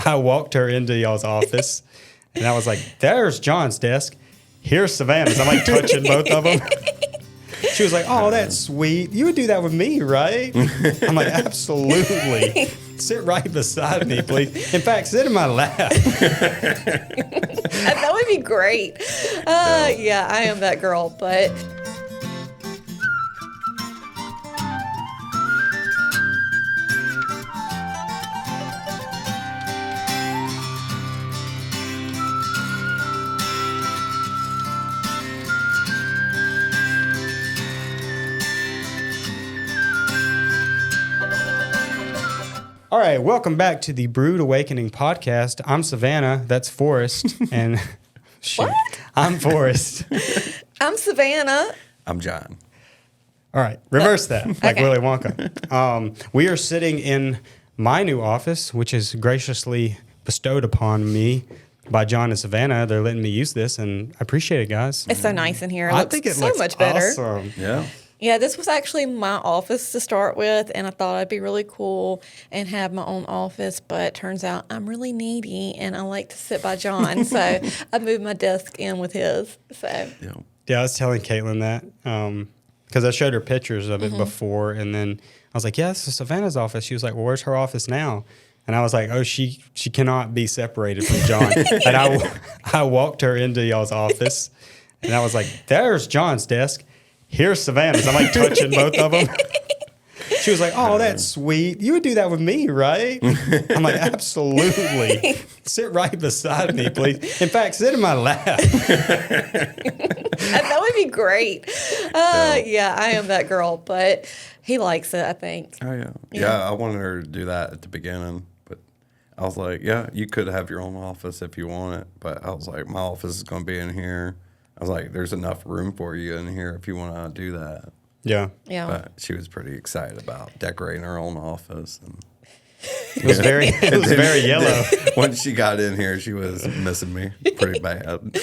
I walked her into y'all's office, and I was like, "There's John's desk. Here's Savannah's." I'm like touching both of them. She was like, "Oh, that's sweet. You would do that with me, right?" I'm like, "Absolutely. Sit right beside me, please. In fact, sit in my lap." That would be great. Yeah, I am that girl, but... All right, welcome back to the Brewed Awakening Podcast. I'm Savannah. That's Forrest. And What? I'm Forrest. I'm Savannah. I'm John. All right, reverse that, like Okay. Willy Wonka. We are sitting in my new office, which is graciously bestowed upon me by John and Savannah. They're letting me use this, and I appreciate it, guys. It's so nice in here. It I looks think it so looks much better. awesome. Yeah. Yeah, this was actually my office to start with, and I thought it'd be really cool and have my own office, but turns out I'm really needy, and I like to sit by John, so I moved my desk in with his. So Yeah. Yeah, I was telling Caitlin that because I showed her pictures of it Mm-hmm. before, and then I was like, "Yeah, this is Savannah's office." She was like, "Well, where's her office now?" And I was like, "Oh, she cannot be separated from John." And I walked her into y'all's office, and I was like, "There's John's desk. Here's Savannah's." I'm like touching both of them. She was like, "Oh, that's sweet. You would do that with me, right?" I'm like, "Absolutely. Sit right beside me, please. In fact, sit in my lap." that would be great. Yeah, I am that girl, but he likes it, I think. Oh, yeah. Yeah, I wanted her to do that at the beginning, but I was like, yeah, you could have your own office if you want it, but I was like, my office is going to be in here. I was like, there's enough room for you in here if you want to do that. Yeah. Yeah. But she was pretty excited about decorating her own office. And It was very yellow. once she got in here, she was missing me pretty bad.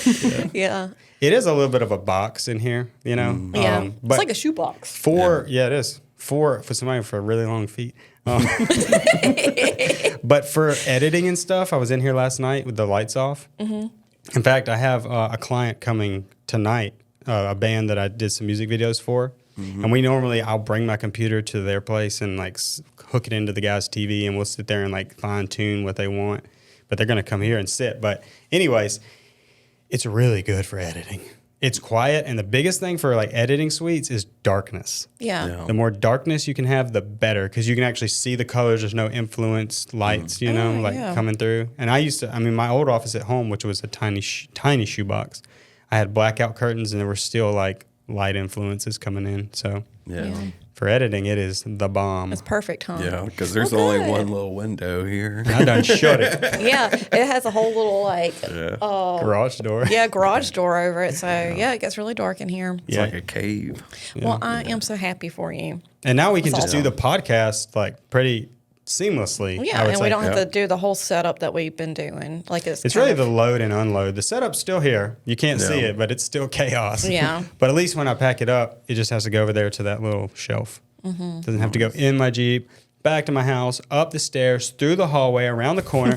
Yeah. It is a little bit of a box in here, you know. Yeah. But It's like a shoebox. yeah, it is for somebody with really long feet. But for editing and stuff, I was in here last night with the lights off. Mm-hmm. In fact, I have a client coming tonight, a band that I did some music videos for. Mm-hmm. And I'll bring my computer to their place and like hook it into the guy's TV, and we'll sit there and like fine tune what they want. But they're gonna come here and sit. But anyways, it's really good for editing. It's quiet, and the biggest thing for like editing suites is darkness. Yeah. Yeah. The more darkness you can have, the better, because you can actually see the colors. There's no influence lights, you know, yeah. coming through. And my old office at home, which was a tiny shoebox, I had blackout curtains, and there were still like light influences coming in. So Yeah. for editing, it is the bomb. It's perfect, huh? Yeah, because there's Well, only good. one little window here. I done shut it. Yeah. It has a whole little Garage door. garage door over it. So yeah, it gets really dark in here. It's Yeah. like a cave. Well, I am so happy for you. And now we can That's just do the podcast like pretty seamlessly. Yeah, I would and say. we don't have to do the whole setup that we've been doing. Like It's kind really of- the load and unload. The setup's still here. You can't see Yeah. it, but it's still chaos. Yeah. But at least when I pack it up, it just has to go over there to that little shelf. Mm-hmm. Doesn't have to go in my Jeep, back to my house, up the stairs, through the hallway, around the corner.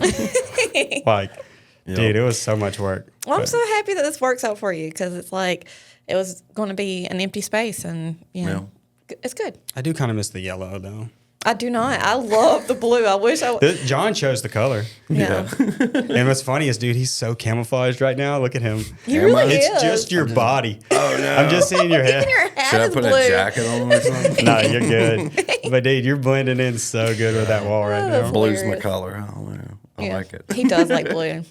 Dude, it was so much work. Well, I'm But so happy that this works out for you because it's like it was going to be an empty space, and it's good. I do kind of miss the yellow, though. I do not. I love the blue. I wish I. John chose the color. Yeah. And what's funny is, dude, he's so camouflaged right now. Look at him. He really It's is. just your body. Oh, no. I'm just seeing your head. Even your hat Should I is put blue. a jacket on or something? No, you're good. But dude, you're blending in so good with that wall right now. Blue's my Hilarious. color. I don't know. I like it. He does like blue.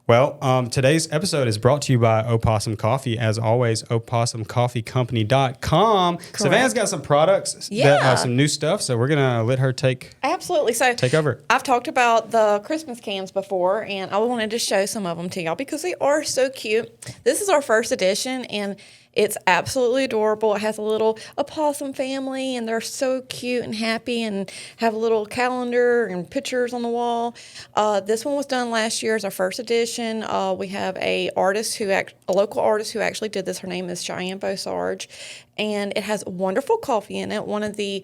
Well, today's episode is brought to you by Opossum Coffee. As always, opossumcoffeecompany.com. Savannah's got some products, Yeah. some new stuff, so we're going to let her take Absolutely. So over. I've talked about the Christmas cans before, and I wanted to show some of them to y'all because they are so cute. This is our first edition, and it's absolutely adorable. It has a little opossum family, and they're so cute and happy and have a little calendar and pictures on the wall. This one was done last year as our first edition. We have a local artist who actually did this. Her name is Cheyenne Bosarge, and it has wonderful coffee in it, one of the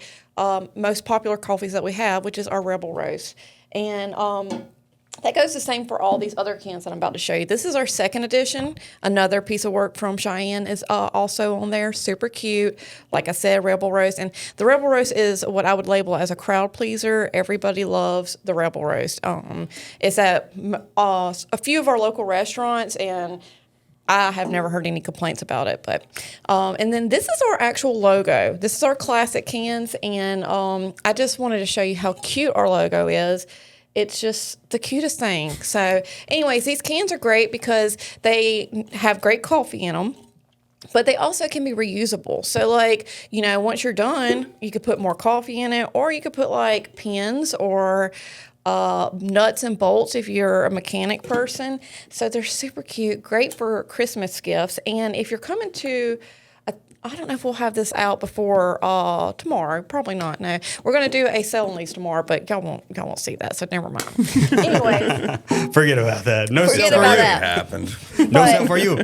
most popular coffees that we have, which is our Rebel Roast. And That goes the same for all these other cans that I'm about to show you. This is our second edition. Another piece of work from Cheyenne is also on there. Super cute. Like I said, Rebel Roast. And the Rebel Roast is what I would label as a crowd pleaser. Everybody loves the Rebel Roast. It's at a few of our local restaurants, and I have never heard any complaints about it. But and then this is our actual logo. This is our classic cans, and I just wanted to show you how cute our logo is. It's just the cutest thing. So anyways, these cans are great because they have great coffee in them, but they also can be reusable. So like, once you're done, you could put more coffee in it, or you could put like pins or nuts and bolts if you're a mechanic person. So they're super cute, great for Christmas gifts. And if you're coming to I don't know if we'll have this out before tomorrow. Probably not. No, we're going to do a sale on these tomorrow, but y'all won't see that, so never mind. Anyways, forget about that. No forget sale for about you. that. Happened. No sale for you.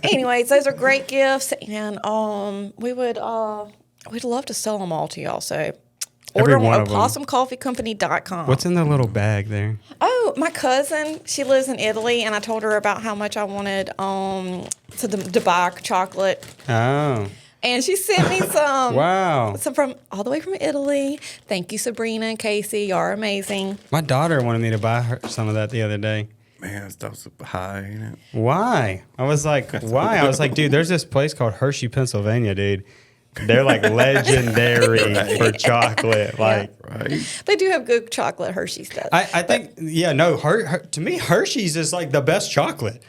Anyways, those are great gifts, and we'd love to sell them all to y'all. So order them at opossumcoffeecompany.com. What's in the little bag there? Oh, my cousin, she lives in Italy, and I told her about how much I wanted to Dubai chocolate. Oh. And she sent me some. Wow. Some from all the way from Italy. Thank you, Sabrina and Casey. Y'all are amazing. My daughter wanted me to buy her some of that the other day. Man, stuff's high, ain't it? Why? I was like, why? I was like, dude, there's this place called Hershey, Pennsylvania, dude. They're like legendary for chocolate. Like, Right. They do have good chocolate, Hershey's does. I think, to me, Hershey's is like the best chocolate.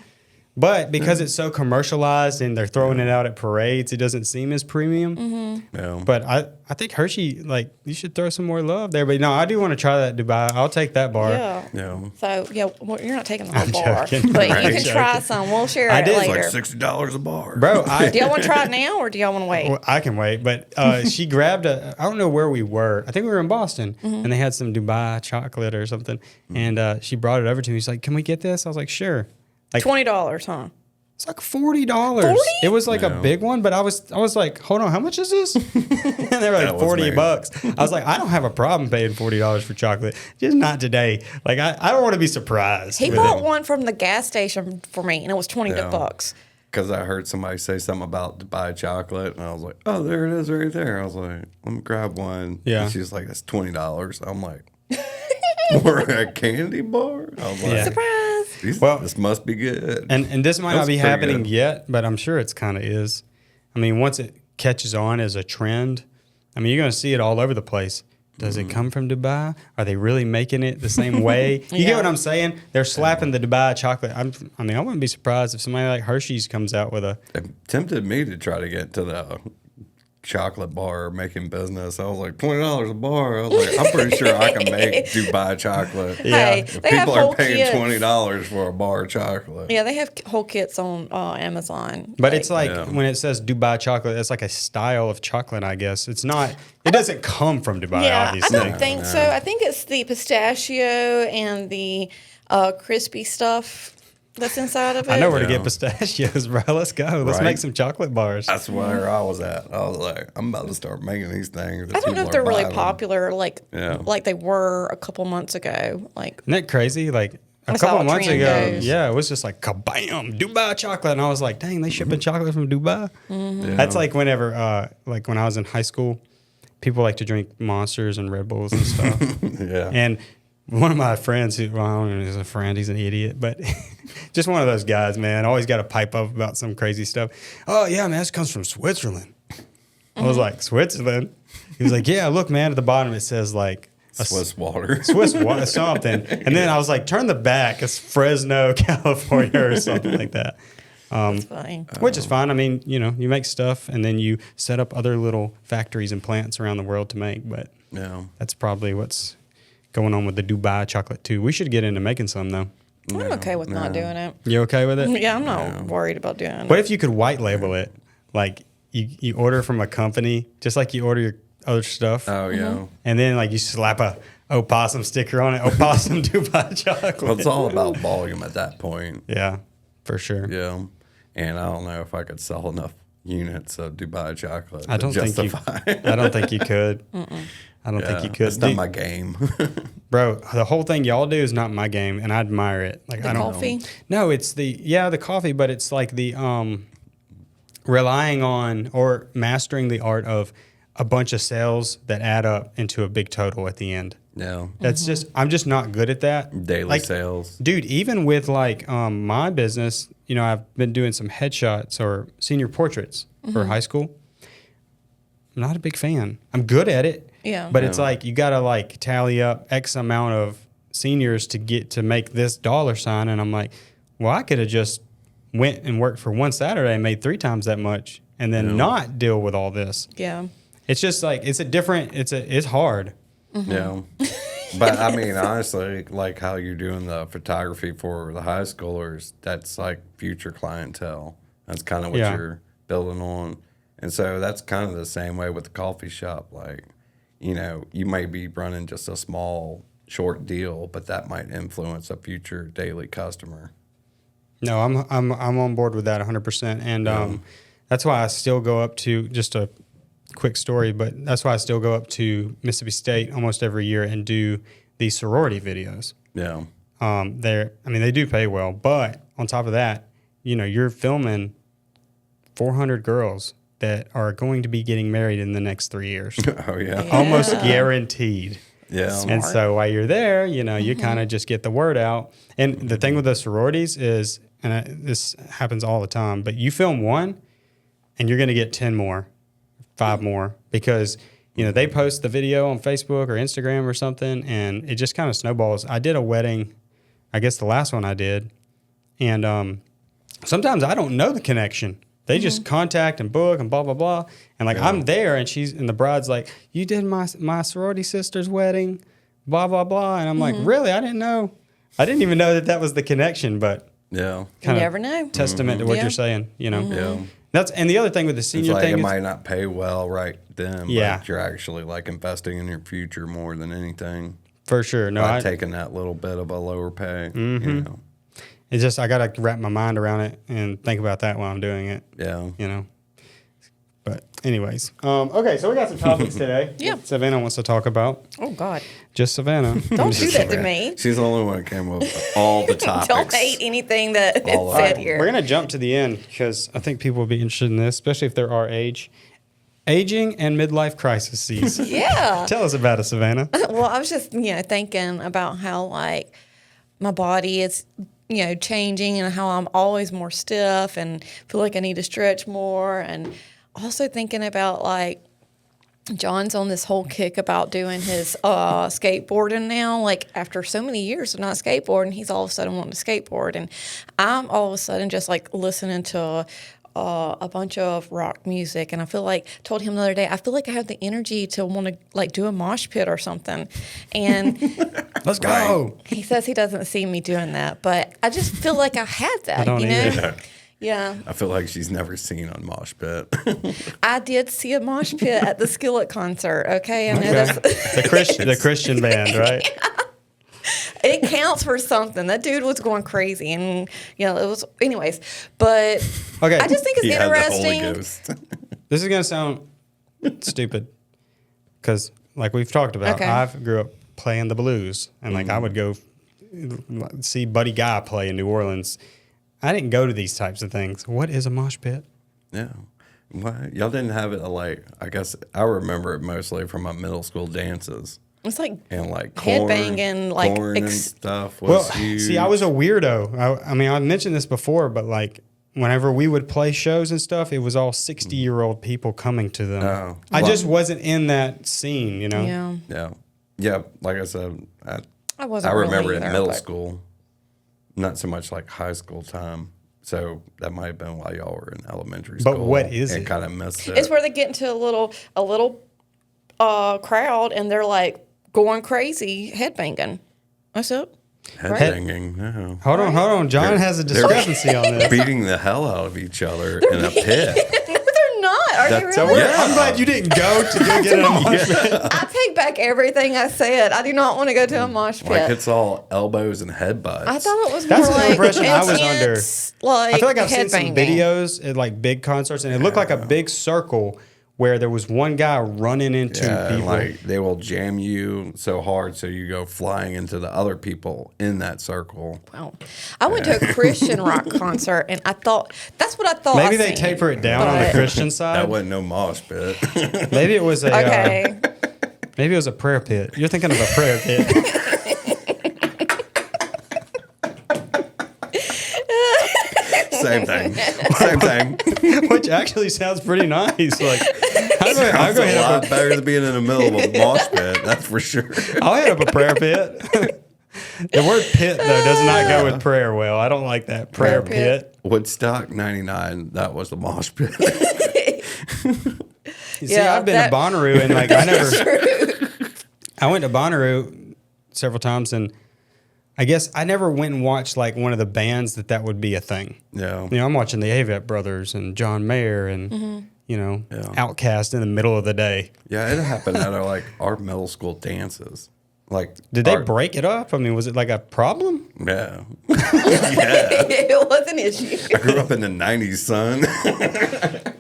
But because it's so commercialized and they're throwing it out at parades, it doesn't seem as premium. Mm-hmm. No. But I think Hershey, like, you should throw some more love there. But no, I do want to try that Dubai. I'll take that bar. Yeah. No. So, well, you're not taking the whole I'm bar. joking. But Right. you can try some. We'll share it did. It's later. like $60 a bar. Bro, Do y'all want to try it now, or do y'all want to wait? Well, I can wait, but she grabbed I don't know where we were. I think we were in Boston, and they had some Dubai chocolate or something. And she brought it over to me. She's like, "Can we get this?" I was like, "Sure." Like $20, huh? it's like $40. $40? It was like a No. big one, but I was like, "Hold on, how much is this?" and they were like That was $40. me. I was like, "I don't have a problem paying $40 for chocolate, just not today." Like I don't want to be surprised. He with bought it. one from the gas station for me, and it was $20 Yeah. bucks. Because I heard somebody say something about Dubai chocolate, and I was like, "Oh, there it is, right there." I was like, "Let me grab one." Yeah. And she's like, "That's $20." I'm like, "For a candy bar?" I was like, Yeah. Surprise! This must be good." And this might not That's be pretty happening good. yet, but I'm sure it's kind of is. I mean, once it catches on as a trend, I mean, you're going to see it all over the place. Does it come from Dubai? Are they really making it the same way? You get what I'm saying? They're slapping the Dubai chocolate. I wouldn't be surprised if somebody like Hershey's comes out with a. It tempted me to try to get to the chocolate bar making business. I was like, $20 a bar. I was like, I'm pretty sure I can make Dubai chocolate. Hey, If they have people are whole paying kits. $20 for a bar of chocolate. Yeah, they have whole kits on Amazon. But it's like Yeah. when it says Dubai chocolate, it's like a style of chocolate, I guess. It's not. It doesn't come from Dubai, Yeah, obviously. I don't think so. I think it's the pistachio and the crispy stuff that's inside of it. I know where to Yeah. get pistachios, bro. Let's go. Let's Right. make some chocolate bars. That's where I was at. I was like, I'm about to start making these things. I don't know if they're really popular like Yeah. they were a couple months ago. Like, Isn't that crazy? Like a That's couple how a months trend ago, goes. yeah, it was just like kabam, Dubai chocolate, and I was like, dang, they shipping chocolate from Dubai. Mm-hmm. That's like whenever, like when I was in high school, people like to drink Monsters and Red Bulls and stuff. Yeah. And one of my friends, who well, I don't know, he's a friend, he's an idiot, but just one of those guys, man, always got to pipe up about some crazy stuff. Oh yeah, man, this comes from Switzerland. I was like, Switzerland? He was like, yeah, look, man, at the bottom it says like Swiss water. Swiss something. And then I was like, turn the back. It's Fresno, California or something like that. it's fine. Which is fine. I mean, you know, you make stuff and then you set up other little factories and plants around the world to make. But Yeah. that's probably what's going on with the Dubai chocolate too. We should get into making some though. I'm okay with not doing it. You okay with it? Yeah, I'm not worried about doing it. What if you could white label it? Like you order from a company, just like you order your other stuff. Oh, yeah. And then like you slap a Opossum sticker on it. Opossum Dubai chocolate. Well, it's all about volume at that point. Yeah, for sure. Yeah. And I don't know if I could sell enough units of Dubai chocolate. I don't think you. I don't think you could. I don't think you could. It's not my game, bro. The whole thing y'all do is not my game, and I admire it. Like The I don't. coffee? No, it's the coffee, but it's like the relying on or mastering the art of a bunch of sales that add up into a big total at the end. Yeah, That's just I'm just not good at that. daily Like, sales. dude, even with like my business, you know, I've been doing some headshots or senior portraits for high school. I'm not a big fan. I'm good at it. Yeah. But it's like you got to like tally up X amount of seniors to get to make this dollar sign. And I'm like, well, I could have just went and worked for one Saturday and made 3 times that much and then not deal with all this. Yeah. It's just like it's hard. Yeah. But I mean, honestly, like how you're doing the photography for the high schoolers, that's like future clientele. That's kind of what you're building on. And so that's kind of the same way with the coffee shop. Like, you know, you might be running just a small, short deal, but that might influence a future daily customer. No, I'm on board with that 100%. And that's why I still go up to just a quick story, but that's why I still go up to Mississippi State almost every year and do these sorority videos. Yeah. They do pay well, but on top of that, you know, you're filming 400 girls that are going to be getting married in the next 3 years. Oh, yeah. Almost guaranteed. Yeah. And so while you're there, you know, you kind of just get the word out. And the thing with the sororities is, this happens all the time, but you film one and you're going to get 10 more, 5 more, because, you know, they post the video on Facebook or Instagram or something, and it just kind of snowballs. I did a wedding, I guess the last one I did, and sometimes I don't know the connection. They just contact and book and blah, blah, blah. And like, I'm there and the bride's like, you did my sorority sister's wedding, blah, blah, blah. And I'm like, really? I didn't know. I didn't even know that was the connection, but You never know. Testament to what you're saying, you know? Yeah. And the other thing with the It's senior like thing it is, might not pay well right then, Yeah. but you're actually like investing in your future more than anything. for sure. No, By taking that little bit of a lower pay. You know? it's just, I got to wrap my mind around it and think about that while I'm doing it, Yeah. you know? But anyways, okay, so we got some topics today. Yeah. that Savannah wants to talk about. Oh, God. Just Savannah. Don't do that to me. She's the only one that came up with all the topics. Don't hate anything that is All of said it. here. We're going to jump to the end because I think people will be interested in this, especially if they're our age. Aging and midlife crises. Yeah. Tell us about it, Savannah. Well, I was just, thinking about how, like, my body is, changing and how I'm always more stiff and feel like I need to stretch more. And also thinking about, like, John's on this whole kick about doing his skateboarding now. Like, after so many years of not skateboarding, he's all of a sudden wanting to skateboard. And I'm all of a sudden just, like, listening to a bunch of rock music. And I feel like, told him the other day, I feel like I have the energy to want to, like, do a mosh pit or something. And Let's go. he says he doesn't see me doing that. But I just feel like I had that, I don't either. Yeah. I feel like she's never seen a mosh pit. I did see a mosh pit at the Skillet concert, okay? I know that's... The Christian band, right? It counts for something. That dude was going crazy, and it was. Anyways, but Okay. I just think it's He had the Holy interesting. Ghost. This is going to sound stupid because, like we've talked about, Okay. I grew up playing the blues, and like I would go see Buddy Guy play in New Orleans. I didn't go to these types of things. What is a mosh pit? Yeah. What? Y'all didn't have it like, I guess I remember it mostly from my middle school dances. It's like And like corn, headbanging, like corn and stuff was Well, huge. see, I was a weirdo. I mean, I mentioned this before, but like whenever we would play shows and stuff, it was all 60-year-old people coming to them. Oh. I Well- just wasn't in that scene, you know? Yeah, Yeah. Yeah. Like I said, I wasn't. I remember really in either, middle but- school, not so much like high school time. So that might have been while y'all were in elementary But school. what is and it? kind of missed it. It's where they get into a little crowd, and they're like going crazy, headbanging. That's it. Headbanging. No. Hold on. John has a discrepancy on this. Beating the hell out of each other in a pit. No, they're not. Are you That's- really? Yeah. I'm glad you didn't go to go get in a mosh pit. I take back everything I said. I do not want to go to a mosh pit. Like it's all elbows and headbutts. I thought it was That's more the like impression I was intense, like I feel like I've seen some headbanging. videos at like big concerts, and it looked like a big circle where there was one guy running into and people. like they will jam you so hard so you go flying into the other people in that circle. Wow. I went to a Christian rock concert, and I thought that's what I thought. Maybe I they seen, taper it down on the but- Christian That side. wasn't no mosh pit. Maybe it was a Okay. maybe it was a prayer pit. You're thinking of a prayer pit. Same thing. Same thing. Which actually sounds pretty nice. Like, I'll go It's a hit lot up better than being in the middle of a mosh pit. That's for sure. I'll hit up a prayer pit. The word pit, though, does not go with prayer well. I don't like that. Prayer Prayer pit. pit. Woodstock '99. That was the mosh pit. You see, Yeah, I've been that- to Bonnaroo, and like, I went to Bonnaroo several times, and I guess I never went and watched like one of the bands that would be a thing. Yeah. You know, I'm watching the Avett Brothers and John Mayer and, you know, Yeah. Outkast in the middle of the day. Yeah, it happened at our middle school dances. Like, Did they break it up? I mean, was it like a problem? Yeah. It was an issue. I grew up in the '90s, son.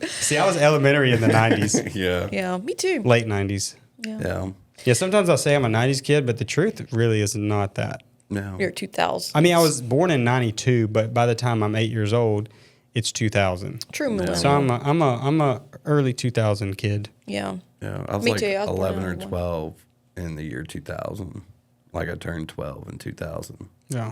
See, I was elementary in the 90s, Yeah. Yeah, me too. late 90s. Yeah. Yeah, sometimes I'll say I'm a 90s kid, but the truth really is not that. No. You're 2000. I mean, I was born in 92, but by the time I'm 8 years old, it's 2000. True millennial. So I'm a early 2000 kid. Yeah. Yeah. I was Me like too. I was born 11 or in 12 in the year 2000. Like I turned 12 in 2000. Yeah.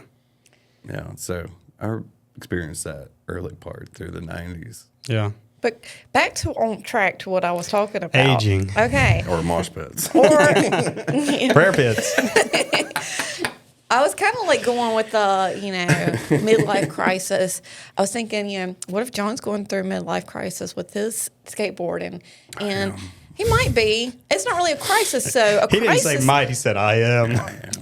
Yeah. So I experienced that early part through the 90s. Yeah. But back to on track to what I was talking about. Aging. Okay. Or mosh pits. Or Prayer pits. I was kind of like going with the, midlife crisis. I was thinking, what if John's going through a midlife crisis with his skateboarding? And he might be. It's not really a crisis, so He didn't say might, he said I am.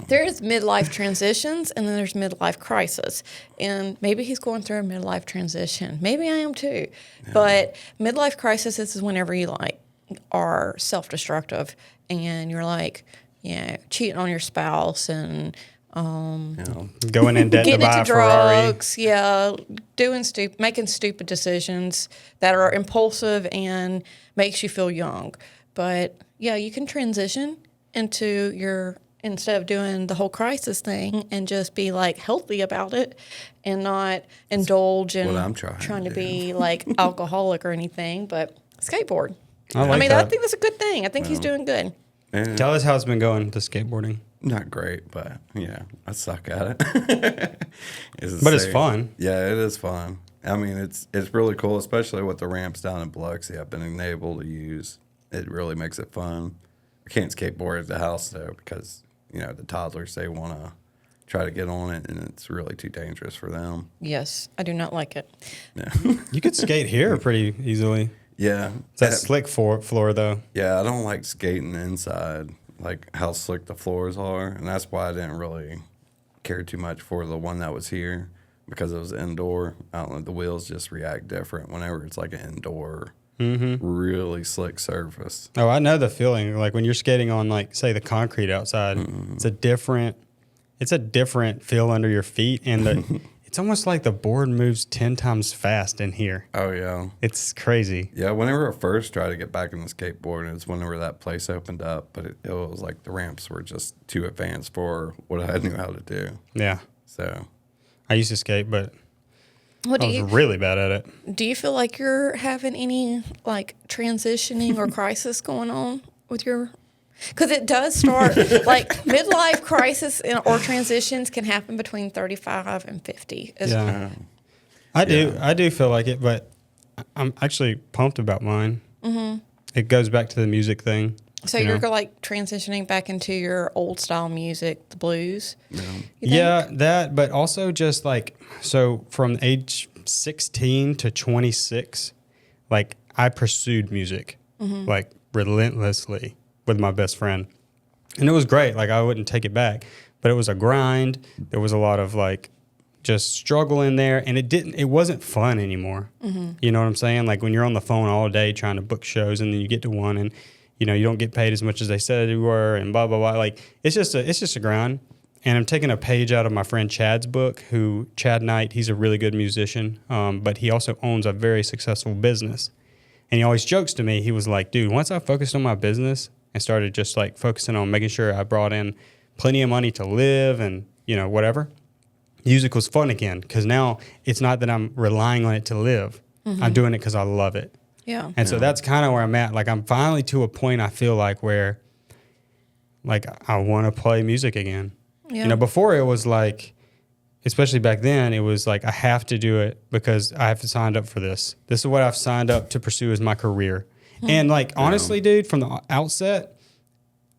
There's midlife transitions and then there's midlife crisis. And maybe he's going through a midlife transition. Maybe I am too. Yeah. But midlife crisis is whenever you like are self-destructive and you're like, cheating on your spouse and Going in debt to getting buy into a Ferrari. drugs, making stupid decisions that are impulsive and makes you feel young. But you can transition into instead of doing the whole crisis thing and just be like healthy about it and not indulge in what I'm trying to to be like alcoholic or anything, but skateboard. I I that. think that's a good thing. I think he's doing good. And Tell us how it's been going, the skateboarding. not great, but I suck at it. But it's fun. Yeah, it is fun. I mean, it's really cool, especially with the ramps down in Biloxi I've been able to use. It really makes it fun. I can't skateboard at the house though because the toddlers, they want to try to get on it, and it's really too dangerous for them. Yes, I do not like it. Yeah, You could skate here pretty easily. yeah. It's that slick floor, though. Yeah, I don't like skating inside, like how slick the floors are, and that's why I didn't really care too much for the one that was here because it was indoor. I don't know, the wheels just react different whenever it's like an indoor, really slick surface. Oh, I know the feeling. Like when you're skating on, like, say, the concrete outside, it's a different feel under your feet, and it's almost like the board moves 10 times fast in here. Oh yeah, It's crazy. yeah. Whenever I first tried to get back in the skateboarding, it's whenever that place opened up, but it was like the ramps were just too advanced for what I knew how to do. Yeah. So I used to skate, but What I do was you really bad at it. do? You feel like you're having any like transitioning or crisis going on with your? Because it does start like midlife crisis or transitions can happen between 35 and 50. Yeah. I do feel like it, but I'm actually pumped about mine. Mm-hmm. It goes back to the music thing. So you're like transitioning back into your old style music, the blues. yeah. Yeah, that, but also just like, so from age 16 to 26, like I pursued music like relentlessly with my best friend. And it was great. Like I wouldn't take it back, but it was a grind. There was a lot of like just struggling there, and it wasn't fun anymore. You know what I'm saying? Like when you're on the phone all day trying to book shows, and then you get to one, and you know you don't get paid as much as they said you were, and blah blah blah. Like it's just a grind. And I'm taking a page out of my friend Chad's book. Chad Knight, he's a really good musician, but he also owns a very successful business. And he always jokes to me. He was like, "Dude, once I focused on my business and started just like focusing on making sure I brought in plenty of money to live and you know whatever." Music was fun again because now it's not that I'm relying on it to live. I'm doing it because I love it. Yeah. And so that's kind of where I'm at. Like I'm finally to a point I feel like where like I want to play music again. Yeah. You know, before it was like, especially back then, it was like I have to do it because I have signed up for this. This is what I've signed up to pursue as my career. And like honestly, dude, from the outset,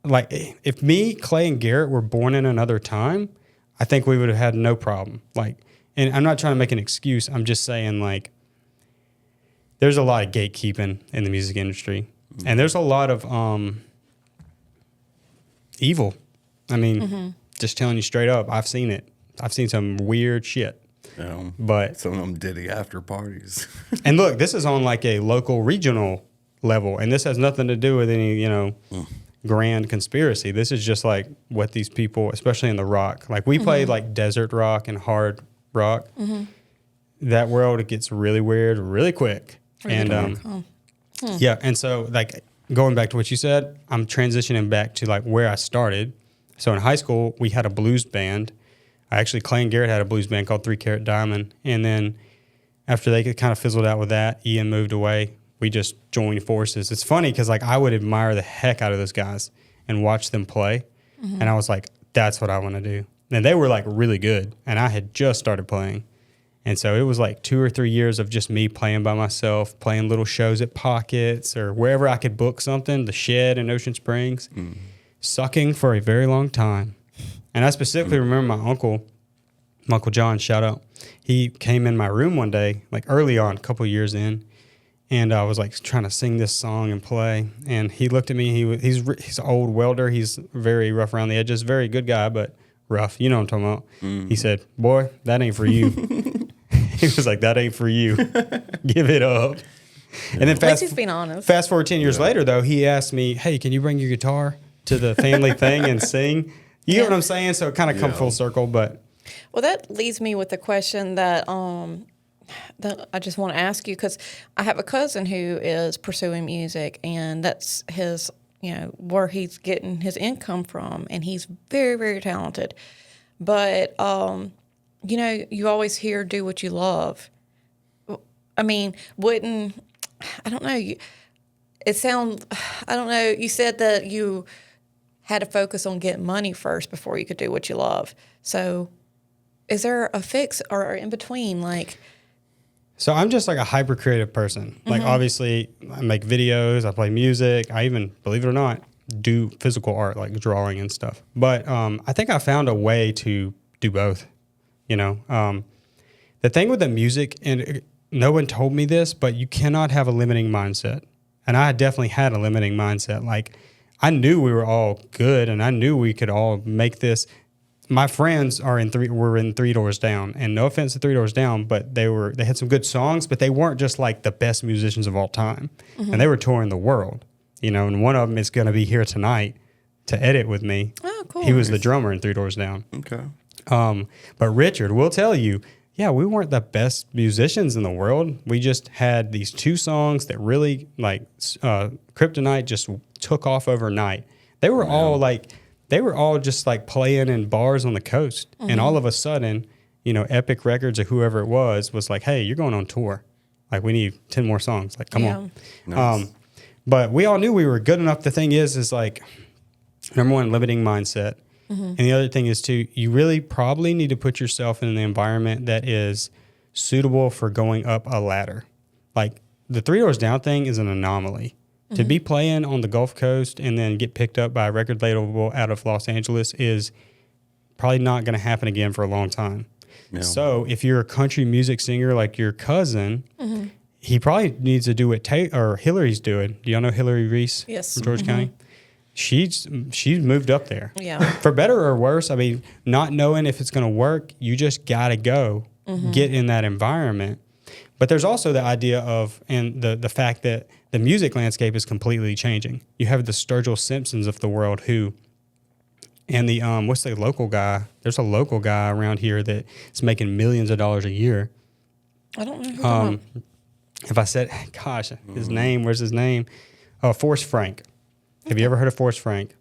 like if me, Clay, and Garrett were born in another time, I think we would have had no problem. Like, and I'm not trying to make an excuse. I'm just saying, like, there's a lot of gatekeeping in the music industry, and there's a lot of evil. I mean, just telling you straight up, I've seen it. I've seen some weird shit. But some of them diddy after parties. And look, this is on like a local, regional level, and this has nothing to do with any, you know, grand conspiracy. This is just like what these people, especially in the rock, like we play like desert rock and hard rock. That world, it gets really weird really quick. Yeah, and so like going back to what you said, I'm transitioning back to like where I started. So in high school, we had a blues band. Clay and Garrett had a blues band called 3 Carat Diamond, and then after they kind of fizzled out with that, Ian moved away. We just joined forces. It's funny because like I would admire the heck out of those guys and watch them play. And I was like, that's what I want to do. And they were like really good. And I had just started playing. And so it was like 2 or 3 years of just me playing by myself, playing little shows at Pockets or wherever I could book something, the Shed in Ocean Springs, sucking for a very long time. And I specifically remember my Uncle John, shout out. He came in my room one day, like early on, a couple years in. And I was like trying to sing this song and play, and he looked at me. He's an old welder. He's very rough around the edges. Very good guy, but rough. You know what I'm talking about. He said, "Boy, that ain't for you." He was like, "That ain't for you. Give it up." And then At least he's being honest. Fast forward 10 years later, though, he asked me, "Hey, can you bring your guitar to the family thing and sing?" You get what I'm saying? So it kind of come full circle, but. Well, that leads me with the question that I just want to ask you, because I have a cousin who is pursuing music, and that's his, you know, where he's getting his income from, and he's very, very talented. But, you know, you always hear do what you love. I mean, I don't know, I don't know, you said that you had to focus on getting money first before you could do what you love. So is there a fix or in between, like... So I'm just like a hyper creative person. Like obviously I make videos, I play music, I even, believe it or not, do physical art like drawing and stuff. But I think I found a way to do both. You know, the thing with the music, and no one told me this, but you cannot have a limiting mindset. And I definitely had a limiting mindset. Like I knew we were all good, and I knew we could all make this. My friends were in 3 Doors Down, and no offense to 3 Doors Down, but they had some good songs, but they weren't just like the best musicians of all time. And they were touring the world, you know, and one of them is going to be here tonight to edit with me. Oh, cool. He was the drummer in 3 Doors Down. Okay. But Richard will tell you, yeah, we weren't the best musicians in the world. We just had these 2 songs that really like Kryptonite just took off overnight. They were all just like playing in bars on the coast. And all of a sudden, you know, Epic Records or whoever it was like, "Hey, you're going on tour. Like we need 10 more songs. Like, come on." Nice. But we all knew we were good enough. The thing is like, number one, limiting mindset. And the other thing is too, you really probably need to put yourself in an environment that is suitable for going up a ladder. Like the 3 Doors Down thing is an anomaly. To be playing on the Gulf Coast and then get picked up by a record label out of Los Angeles is probably not going to happen again for a long time. Yeah. So if you're a country music singer like your cousin, he probably needs to do what Hillary's doing. Do y'all know Hillary Reese? Yes. From George County? she's moved up there. Yeah. For better or worse, I mean, not knowing if it's going to work, you just got to go get in that environment. But there's also the idea of, and the fact that the music landscape is completely changing. You have the Sturgill Simpsons of the world who, and the, what's the local guy? There's a local guy around here that is making millions of dollars a year. I don't know who If I said, gosh, his name, where's his name? Forrest Frank. Have you ever heard of Forrest Frank?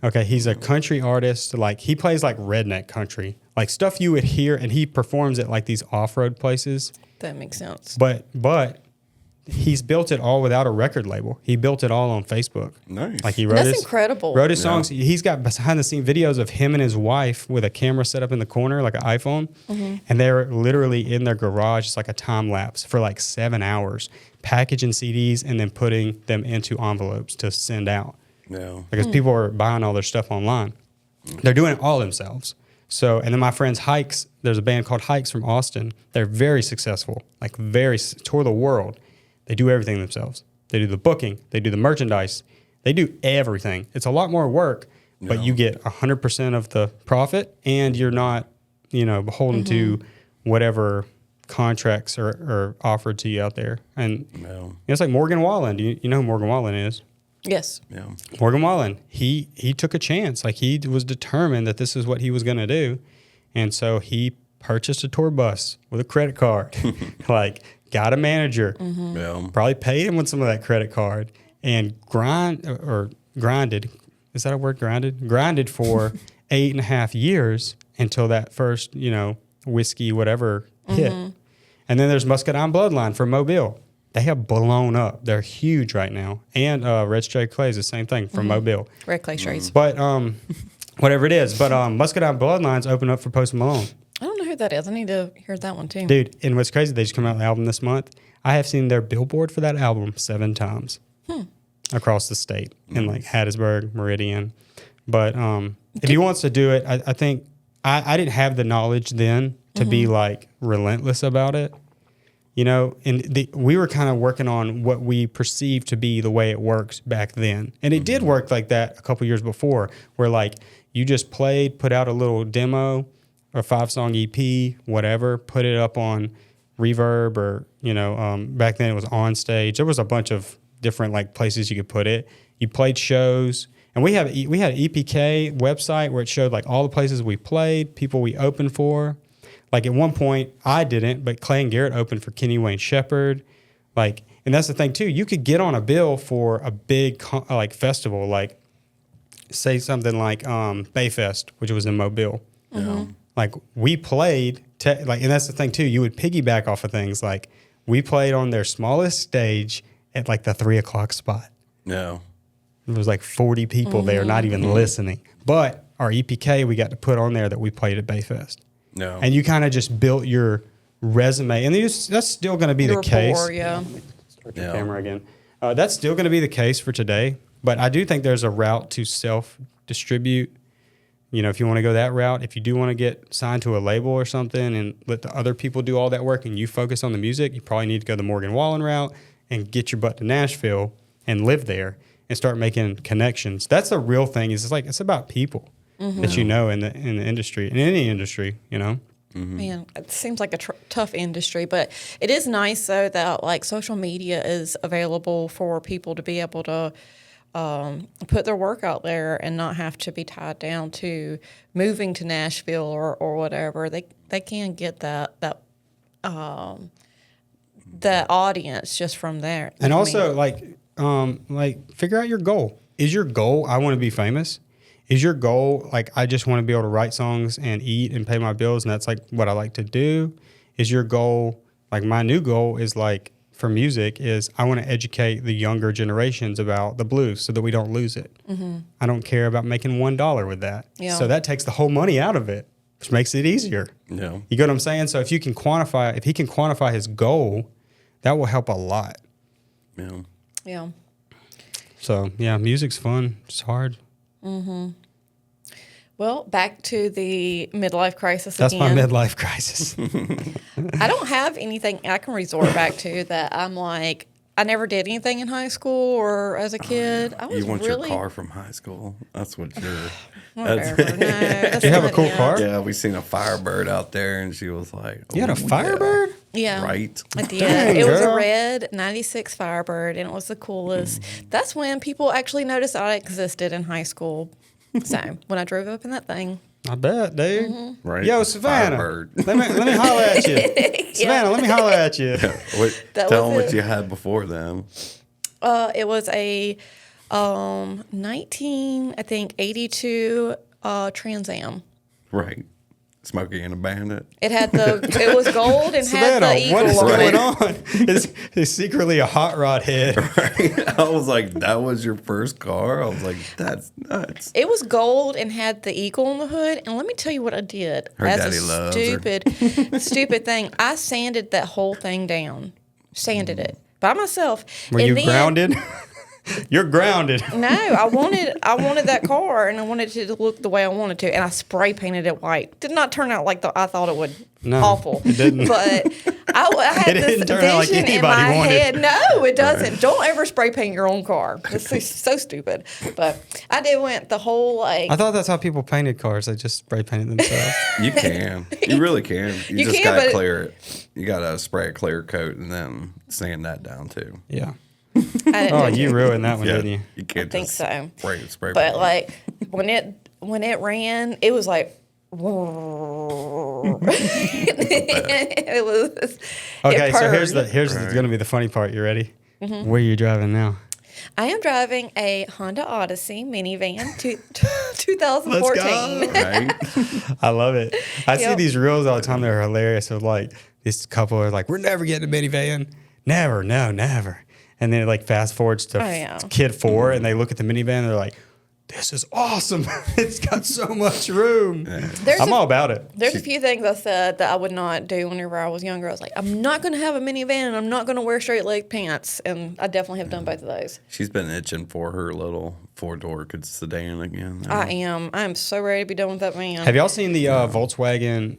Okay, he's a country artist. Like, he plays like redneck country, like stuff you would hear, and he performs at like these off-road places. That makes sense. But he's built it all without a record label. He built it all on Facebook. Nice. Like, he That's incredible. Wrote his songs. He's got behind-the-scene videos of him and his wife with a camera set up in the corner, like an iPhone, and they're literally in their garage. It's like a time lapse for like 7 hours, packaging CDs and then putting them into envelopes to send out. Yeah. Because people are buying all their stuff online. They're doing it all themselves. So, and then my friends Hikes, there's a band called Hikes from Austin. They're very successful, like tour the world. They do everything themselves. They do the booking. They do the merchandise. They do everything. It's a lot more work, but you get 100% of the profit, and you're not, beholden to whatever contracts are offered to you out there. And it's like Morgan Wallen. You know who Morgan Wallen is? Yes. Yeah. Morgan Wallen, he took a chance. Like, he was determined that this is what he was going to do. And so he purchased a tour bus with a credit card, like, got a manager, probably paid him with some of that credit card, and grinded. Is that a word, grinded? Grinded for 8.5 years until that first, whiskey, whatever, hit. And then there's Muscadine Bloodline from Mobile. They have blown up. They're huge right now. And Red Stray Clay is the same thing from Mobile. Red Clay Strays. But whatever it is. But Muscadine Bloodline's open up for Post Malone. I don't know who that is. I need to hear that one too. Dude, and what's crazy, they just come out with an album this month. I have seen their billboard for that album 7 times across the state in like Hattiesburg, Meridian. But if he wants to do it, I think I didn't have the knowledge then to be like relentless about it. And we were kind of working on what we perceived to be the way it works back then. And it did work like that a couple years before, where like you just put out a little demo, a 5-song EP, whatever, put it up on Reverb or, back then it was On Stage. There was a bunch of different like places you could put it. You played shows. And we had an EPK website where it showed like all the places we played, people we opened for. Like, at one point, I didn't, but Clay and Garrett opened for Kenny Wayne Shepherd. Like, and that's the thing, too. You could get on a bill for a big, festival, like, say something like Bayfest, which was in Mobile. Like, we played, and that's the thing, too. You would piggyback off of things. Like, we played on their smallest stage at, like, the 3 o'clock spot. Yeah. There was, like, 40 people there, not even listening. But our EPK, we got to put on there that we played at Bayfest. No. And you kind of just built your resume. And that's still going to be the case. Start your camera again. That's still going to be the case for today. But I do think there's a route to self-distribute. If you want to go that route, if you do want to get signed to a label or something and let the other people do all that work and you focus on the music, you probably need to go the Morgan Wallen route and get your butt to Nashville and live there and start making connections. That's the real thing. It's about people. That in the industry, in any industry, Man, it seems like a tough industry, but it is nice though that like social media is available for people to be able to put their work out there and not have to be tied down to moving to Nashville or whatever. They can get that audience just from there. And also figure out your goal. Is your goal I want to be famous? Is your goal, like, I just want to be able to write songs and eat and pay my bills, and that's, like, what I like to do? Is your goal, like, my new goal is, like, for music is I want to educate the younger generations about the blues so that we don't lose it. I don't care about making $1 with that. Yeah. So that takes the whole money out of it, which makes it easier. Yeah. You get what I'm saying? So if he can quantify his goal, that will help a lot. Yeah. Yeah. So, yeah, music's fun. It's hard. Well, back to the midlife crisis again. That's my midlife crisis. I don't have anything I can resort back to that I'm like, I never did anything in high school or as a kid. I was You want really your car from high school? That's what you're. whatever. No, that's You have a not cool it. car? Yeah, we seen a Firebird out there, and she was like, You had a "Oh, Oh, Firebird? Yeah. Right. I did. Dang, It was a girl. red 96 Firebird, and it was the coolest. That's when people actually noticed I existed in high school. So when I drove up in that thing. I bet, dude. Right. Yo, Savannah. Firebird. Let me holler at you. Savannah, let me holler at you. That Tell was them what it. you had before then. It was a 82 Trans Am. Right. Smokey and a Bandit. It was gold and had Savannah, the eagle what is on going it. on? It's secretly a hot rod head. Right. I was like, that was your first car? I was like, that's nuts. It was gold and had the eagle on the hood. And let me tell you what I did. Her As daddy a loves her. stupid thing. I sanded that whole thing down. Sanded it by myself. Were And you then- grounded? You're grounded. No, I wanted that car, and I wanted it to look the way I wanted to, and I spray painted it white. Did not turn out like I thought it would. No, Awful. it didn't. But I had It this didn't turn out like vision in anybody my wanted. head. No, it doesn't. Don't ever spray paint your own car. It's so stupid. But I went the whole like. I thought that's how people painted cars. They just spray painted themselves. You can. You really can. You just can, got to but- clear it. You got to spray a clear coat and then sand that down too. Yeah. I didn't Oh, do you ruined that one, Yeah. didn't you? You can't think just so. spray But paint. like when it ran, it was like. It was. Okay, it so here's Right. going to be the funny part. You ready? Mm-hmm. Where are you driving now? I am driving a Honda Odyssey minivan, 2014. Right? I love it. I see Yep. these reels all the time. They're hilarious. Of like this couple are like, "We're never getting a minivan, never, no, never." And then it like fast forwards to Oh, yeah. kid 4, and they look at the minivan. And they're like, "This is awesome! It's got so much room." There's I'm a- all about it. There's a few things I said that I would not do whenever I was younger. I was like, I'm not going to have a minivan and I'm not going to wear straight leg pants. And I definitely have done both of those. She's been itching for her little 4-door sedan again. I am so ready to be done with that van. Have y'all seen the Volkswagen?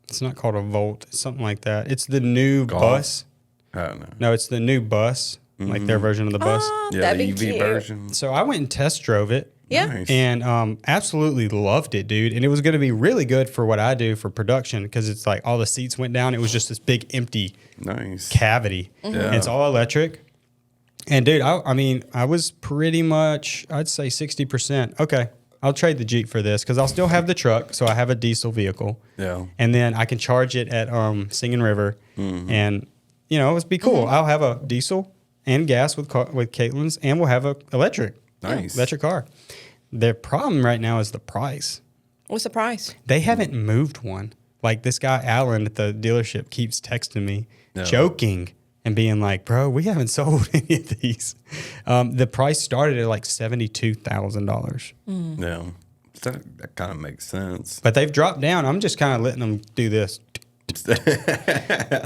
It's not called a Volt. It's something like that. It's the new Golf? bus. I don't know. No, it's the new bus, like their version of the bus. Yeah, That'd the be EV cute. version. So I went and test drove it. Yeah. Nice. And absolutely loved it, dude. And it was going to be really good for what I do for production because it's like all the seats went down. It was just this big empty Nice. cavity. Mm-hmm. Yeah. And it's all electric. And dude, I mean, I was pretty much, I'd say 60%. Okay, I'll trade the Jeep for this because I'll still have the truck. So I have a diesel vehicle. Yeah. And then I can charge it at Singing River. Mm-hmm. And, you know, it'd be cool. Mm-hmm. I'll have a diesel and gas with Caitlin's, and we'll have a electric car. The problem right now is the price. What's the price? They haven't moved one. Like this guy Alan at the dealership keeps texting me, No. joking and being like, "Bro, we haven't sold any of these." The price started at like $72,000, Yeah. That kind of makes sense. but they've dropped down. I'm just kind of letting them do this.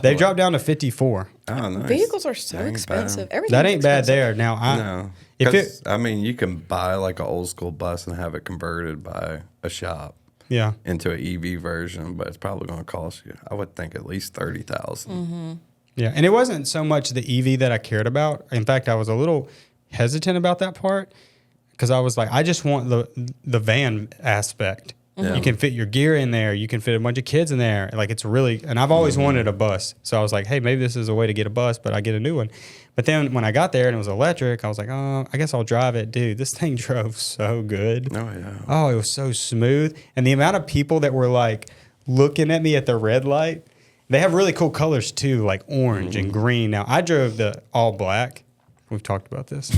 They've dropped down to 54. Oh, nice. Vehicles are so That ain't expensive. bad. Everything's That ain't bad expensive. there. Now No. if 'Cause, it, I mean, you can buy like an old school bus and have it converted by a shop yeah. into an EV version, but it's probably going to cost you, I would think, at least 30,000. Mm-hmm. Yeah, and it wasn't so much the EV that I cared about. In fact, I was a little hesitant about that part because I was like, I just want the van aspect. Yeah. You can fit your gear in there. You can fit a bunch of kids in there. Like it's really, and I've always wanted a bus. So I was like, hey, maybe this is a way to get a bus, but I get a new one. But then when I got there and it was electric, I was like, oh, I guess I'll drive it. Dude, this thing drove so good. Oh, yeah. Oh, it was so smooth. And the amount of people that were like looking at me at the red light, they have really cool colors too, like orange and green. Now, I drove the all black. We've talked about this.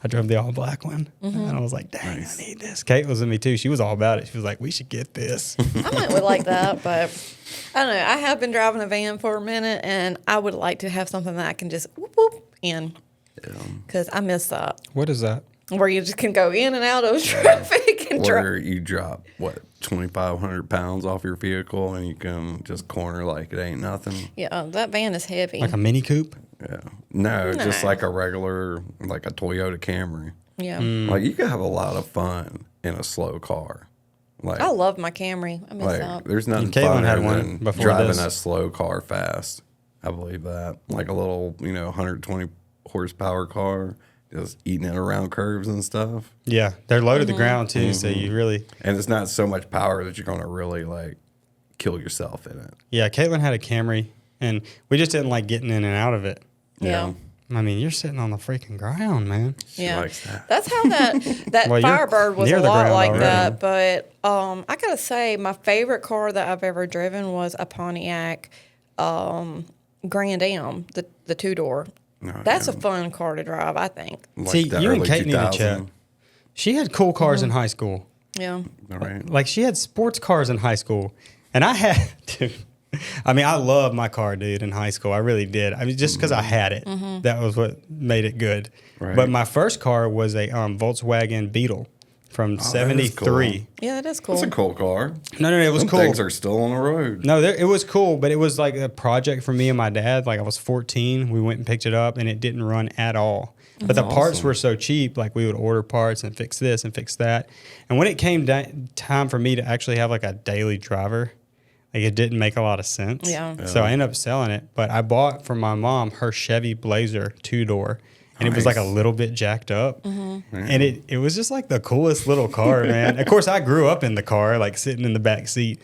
I drove the all black one. And I was like, dang, I need this. Kate was with me too. She was all about it. She was like, we should get this. I might would like that, but I don't know. I have been driving a van for a minute, and I would like to have something that I can just whoop, whoop in because I miss that. What is that? Where you just can go in and out of traffic and Where drive. you drop, 2,500 pounds off your vehicle and you can just corner like it ain't nothing. Yeah, that van is heavy. Like a mini coupe? Yeah. No, just No. like a regular, like a Toyota Camry. Yeah. Like you can have a lot of fun in a slow car. Like, I love my Camry. I miss like that. there's nothing Caitlin funner had one than before driving this. a slow car fast. I believe that. Like a little, 120 horsepower car, just eating it around curves and stuff. Yeah, they're low to the ground too, so you really. And it's not so much power that you're going to really like kill yourself in it. Yeah, Caitlin had a Camry, and we just didn't like getting in and out of it. Yeah. I mean, you're sitting on the freaking ground, man. She Yeah, likes that. that's how that Well, you're Firebird was near a the lot ground like already. that. But I gotta say, my favorite car that I've ever driven was a Pontiac Grand Am, the 2-door. That's a fun car to drive, I think. Like See, the you and early Kate need to 2000s. chat. She had cool cars in high school. Yeah, All right. Like, she had sports cars in high school. And I had, dude, I mean, I loved my car, dude, in high school. I really did. I mean, just because I had it, that was what made it good. Right. But my first car was a Volkswagen Beetle from that is 73. cool. yeah, that is cool. It's a cool car. No, it was Them cool. things are still on the road. No, it was cool, but it was like a project for me and my dad. Like, I was 14. We went and picked it up, and it didn't run at all. But the parts Awesome. were so cheap. Like, we would order parts and fix this and fix that. And when it came time for me to actually have like a daily driver, like, it didn't make a lot of sense. Yeah. So I ended up selling it. But I bought from my mom her Chevy Blazer 2-door. And it was like a Nice. little bit jacked up. And it was just like the coolest little car, man. Of course, I grew up in the car, like sitting in the back seat.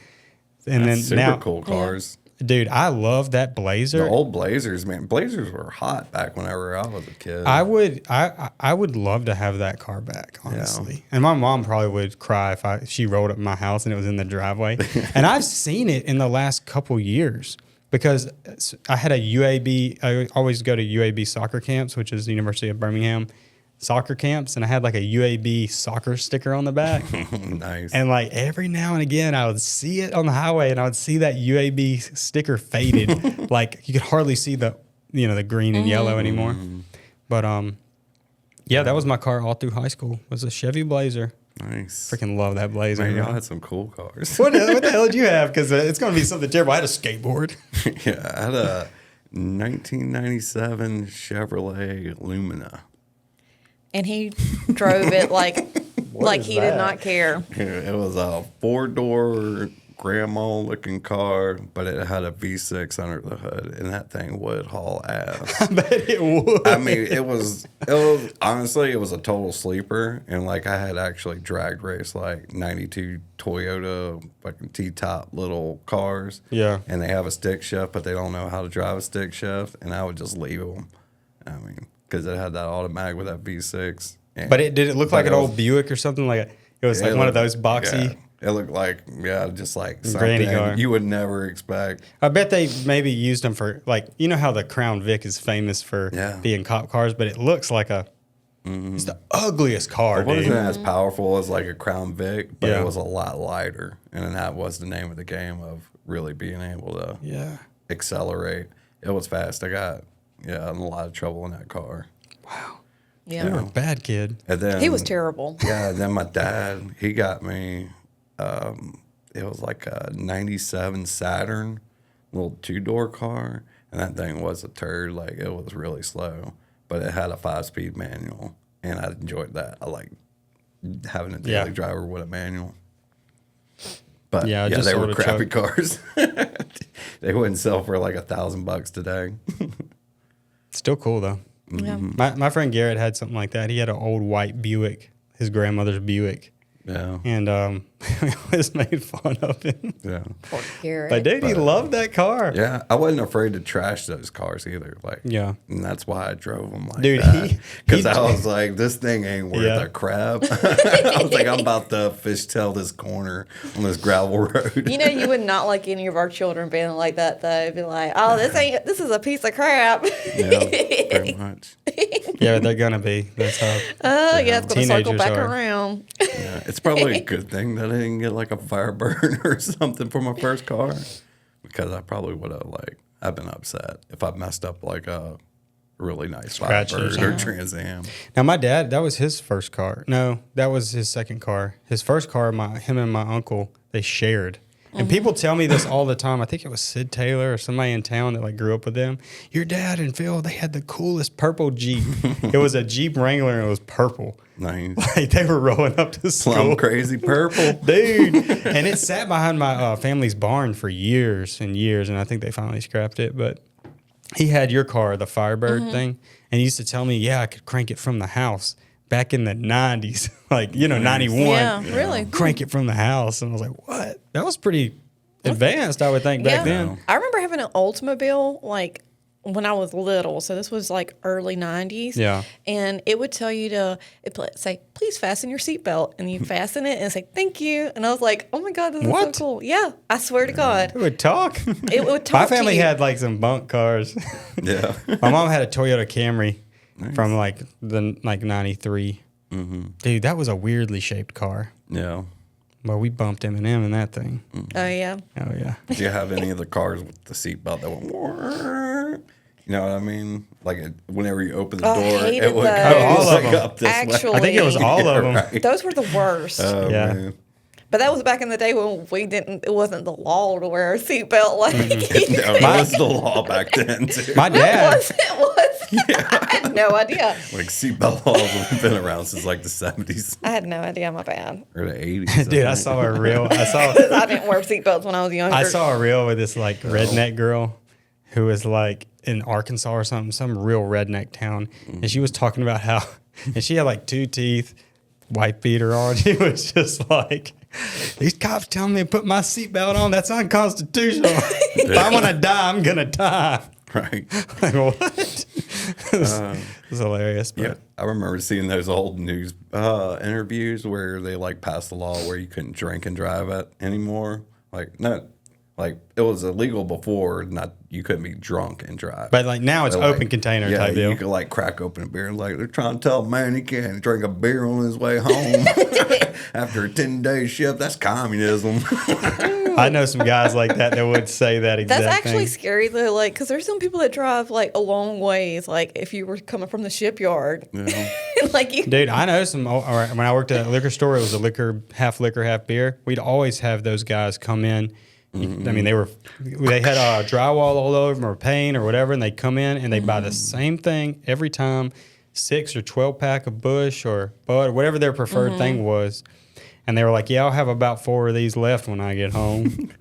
And That's then super now, cool cars. dude, I love that Blazer. The old Blazers, man. Blazers were hot back whenever I was a kid. I would love to have that car back, honestly. And my mom probably would cry if she rolled up my house and it was in the driveway. And I've seen it in the last couple years because I had a UAB. I always go to UAB soccer camps, which is the University of Birmingham soccer camps, and I had like a UAB soccer sticker on the back. Nice. And like every now and again, I would see it on the highway, and I would see that UAB sticker faded. Like, you could hardly see the green and yellow anymore. But yeah, that was my car all through high school. Was a Chevy Blazer. Nice. Freaking love that Blazer. Man, y'all man. had some cool cars. What the hell did you have? Because it's going to be something terrible. I had a skateboard. Yeah, I had a 1997 Chevrolet Lumina. And he drove it like is he did that? not care. It was a 4-door grandma-looking car, but it had a V6 under the hood, and that thing would haul ass. I bet it would. I mean, it was honestly, it was a total sleeper, and like I had actually drag raced like 92 Toyota fucking T-top little cars. Yeah. And they have a stick shift, but they don't know how to drive a stick shift, and I would just leave them. I mean, because it had that automatic with that V6. And, But did it look like but an it old was- Buick or something? Like it was like it one of looked- those boxy. Yeah, it looked like, just like Granny something car. you would never expect. I bet they maybe used them for like, you know how the Crown Vic is famous for Yeah. being cop cars, but it looks like it's the ugliest car, It wasn't dude. as powerful as like a Crown Vic, but Yeah. it was a lot lighter. And that was the name of the game of really being able to Yeah. accelerate. It was fast. I got in a lot of trouble in that car. You were Yeah. a bad kid. And then He was terrible. Yeah, then my dad, he got me it was like a 97 Saturn, little 2-door car, and that thing was a turd. Like, it was really slow, but it had a 5-speed manual, and I enjoyed that. I like having a daily Yeah. driver with a manual. But Yeah, I yeah, just they sold were a crappy truck. cars. They wouldn't sell for like $1,000 today. Still cool though. Yeah. My friend Garrett had something like that. He had an old white Buick, his grandmother's Buick. Yeah, And we always made fun of him. yeah. Poor Garrett. But dude, he loved that car. Yeah, I wasn't afraid to trash those cars either. Like, Yeah. and that's why I drove them like Dude, that. Because he- I was like, this thing ain't worth Yeah. a crap. I was like, I'm about to fishtail this corner on this gravel road. You know, you would not like any of our children being like that, though. Be like, oh, this is a piece of crap. Yeah, pretty much. Yeah, they're gonna be. That's how. Oh, yeah, it's going to circle Teenagers back are. around. Yeah, it's probably a good thing that I didn't get like a Firebird or something for my first car, because I probably would have I've been upset if I messed up like a really nice Scratches, Firebird or yeah. Trans Am. Now my dad, that was his first car. No, that was his second car. His first car, him and my uncle, they shared. And people tell me this all the time. I think it was Sid Taylor or somebody in town that grew up with them. Your dad and Phil, they had the coolest purple Jeep. It was a Jeep Wrangler and it was purple. Nice. Like they were rolling up to school. Plum crazy purple. Dude. And it sat behind my family's barn for years and years. And I think they finally scrapped it. But he had your car, the Firebird thing, and he used to tell me, yeah, I could crank it from the house back in the 90s, like, 91. Yeah, really. Crank it from the house. And I was like, what? That was pretty advanced, I would think, back then. I remember having an Oldsmobile, like, when I was little. So this was like early 90s. Yeah. And it would tell you to say, please fasten your seatbelt. And you fasten it and say, thank you. And I was like, oh my God, this is so cool. Yeah, I swear to God. It would talk. It would talk. My family had like some bunk cars. Yeah. My mom had a Toyota Camry from like 93. Dude, that was a weirdly shaped car. Yeah. Well, we bumped Eminem in that thing. Oh, yeah. Oh, yeah. Do you have any of the cars with the seatbelt that went? You know what I mean? Like whenever you open the door, hated it would those. go All of like them. up this Actually, way. I think it was all of them. Right. Those were the worst. Oh, Yeah. man. But that was back in the day when it wasn't the law to wear a seatbelt. Like, No, it was the law back then, too. My dad. it was. I had no idea. Like seatbelt laws have been around since like the 70s I had no idea. My bad. or the 80s. Dude, I saw a reel. I didn't wear seatbelts when I was younger. I saw a reel with this like redneck girl who was like in Arkansas or something, some real redneck town. And she was talking about how, and she had like 2 teeth, white beater on. She was just like, these cops telling me to put my seatbelt on. That's unconstitutional. If I want to die, I'm going to die. Right. Like, what? It was hilarious. But Yeah, I remember seeing those old news interviews where they like passed a law where you couldn't drink and drive it anymore. Like it was illegal before, not you couldn't be drunk and drive. But like now it's They're open like, container yeah, type deal. you could like crack open a beer. Like they're trying to tell a man he can't drink a beer on his way home after a 10-day shift. That's communism. I know some guys like that would say that exact That's actually thing. scary though, like, because there's some people that drive like a long ways, like if you were coming from the shipyard, like you. Dude, I know some. When I worked at a liquor store, it was a liquor, half beer. We'd always have those guys come in. I mean, they had drywall all over them or paint or whatever, and they'd come in and they'd buy the same thing every time, 6 or 12 pack of Bush or Bud, whatever their preferred thing was. And they were like, yeah, I'll have about 4 of these left when I get home.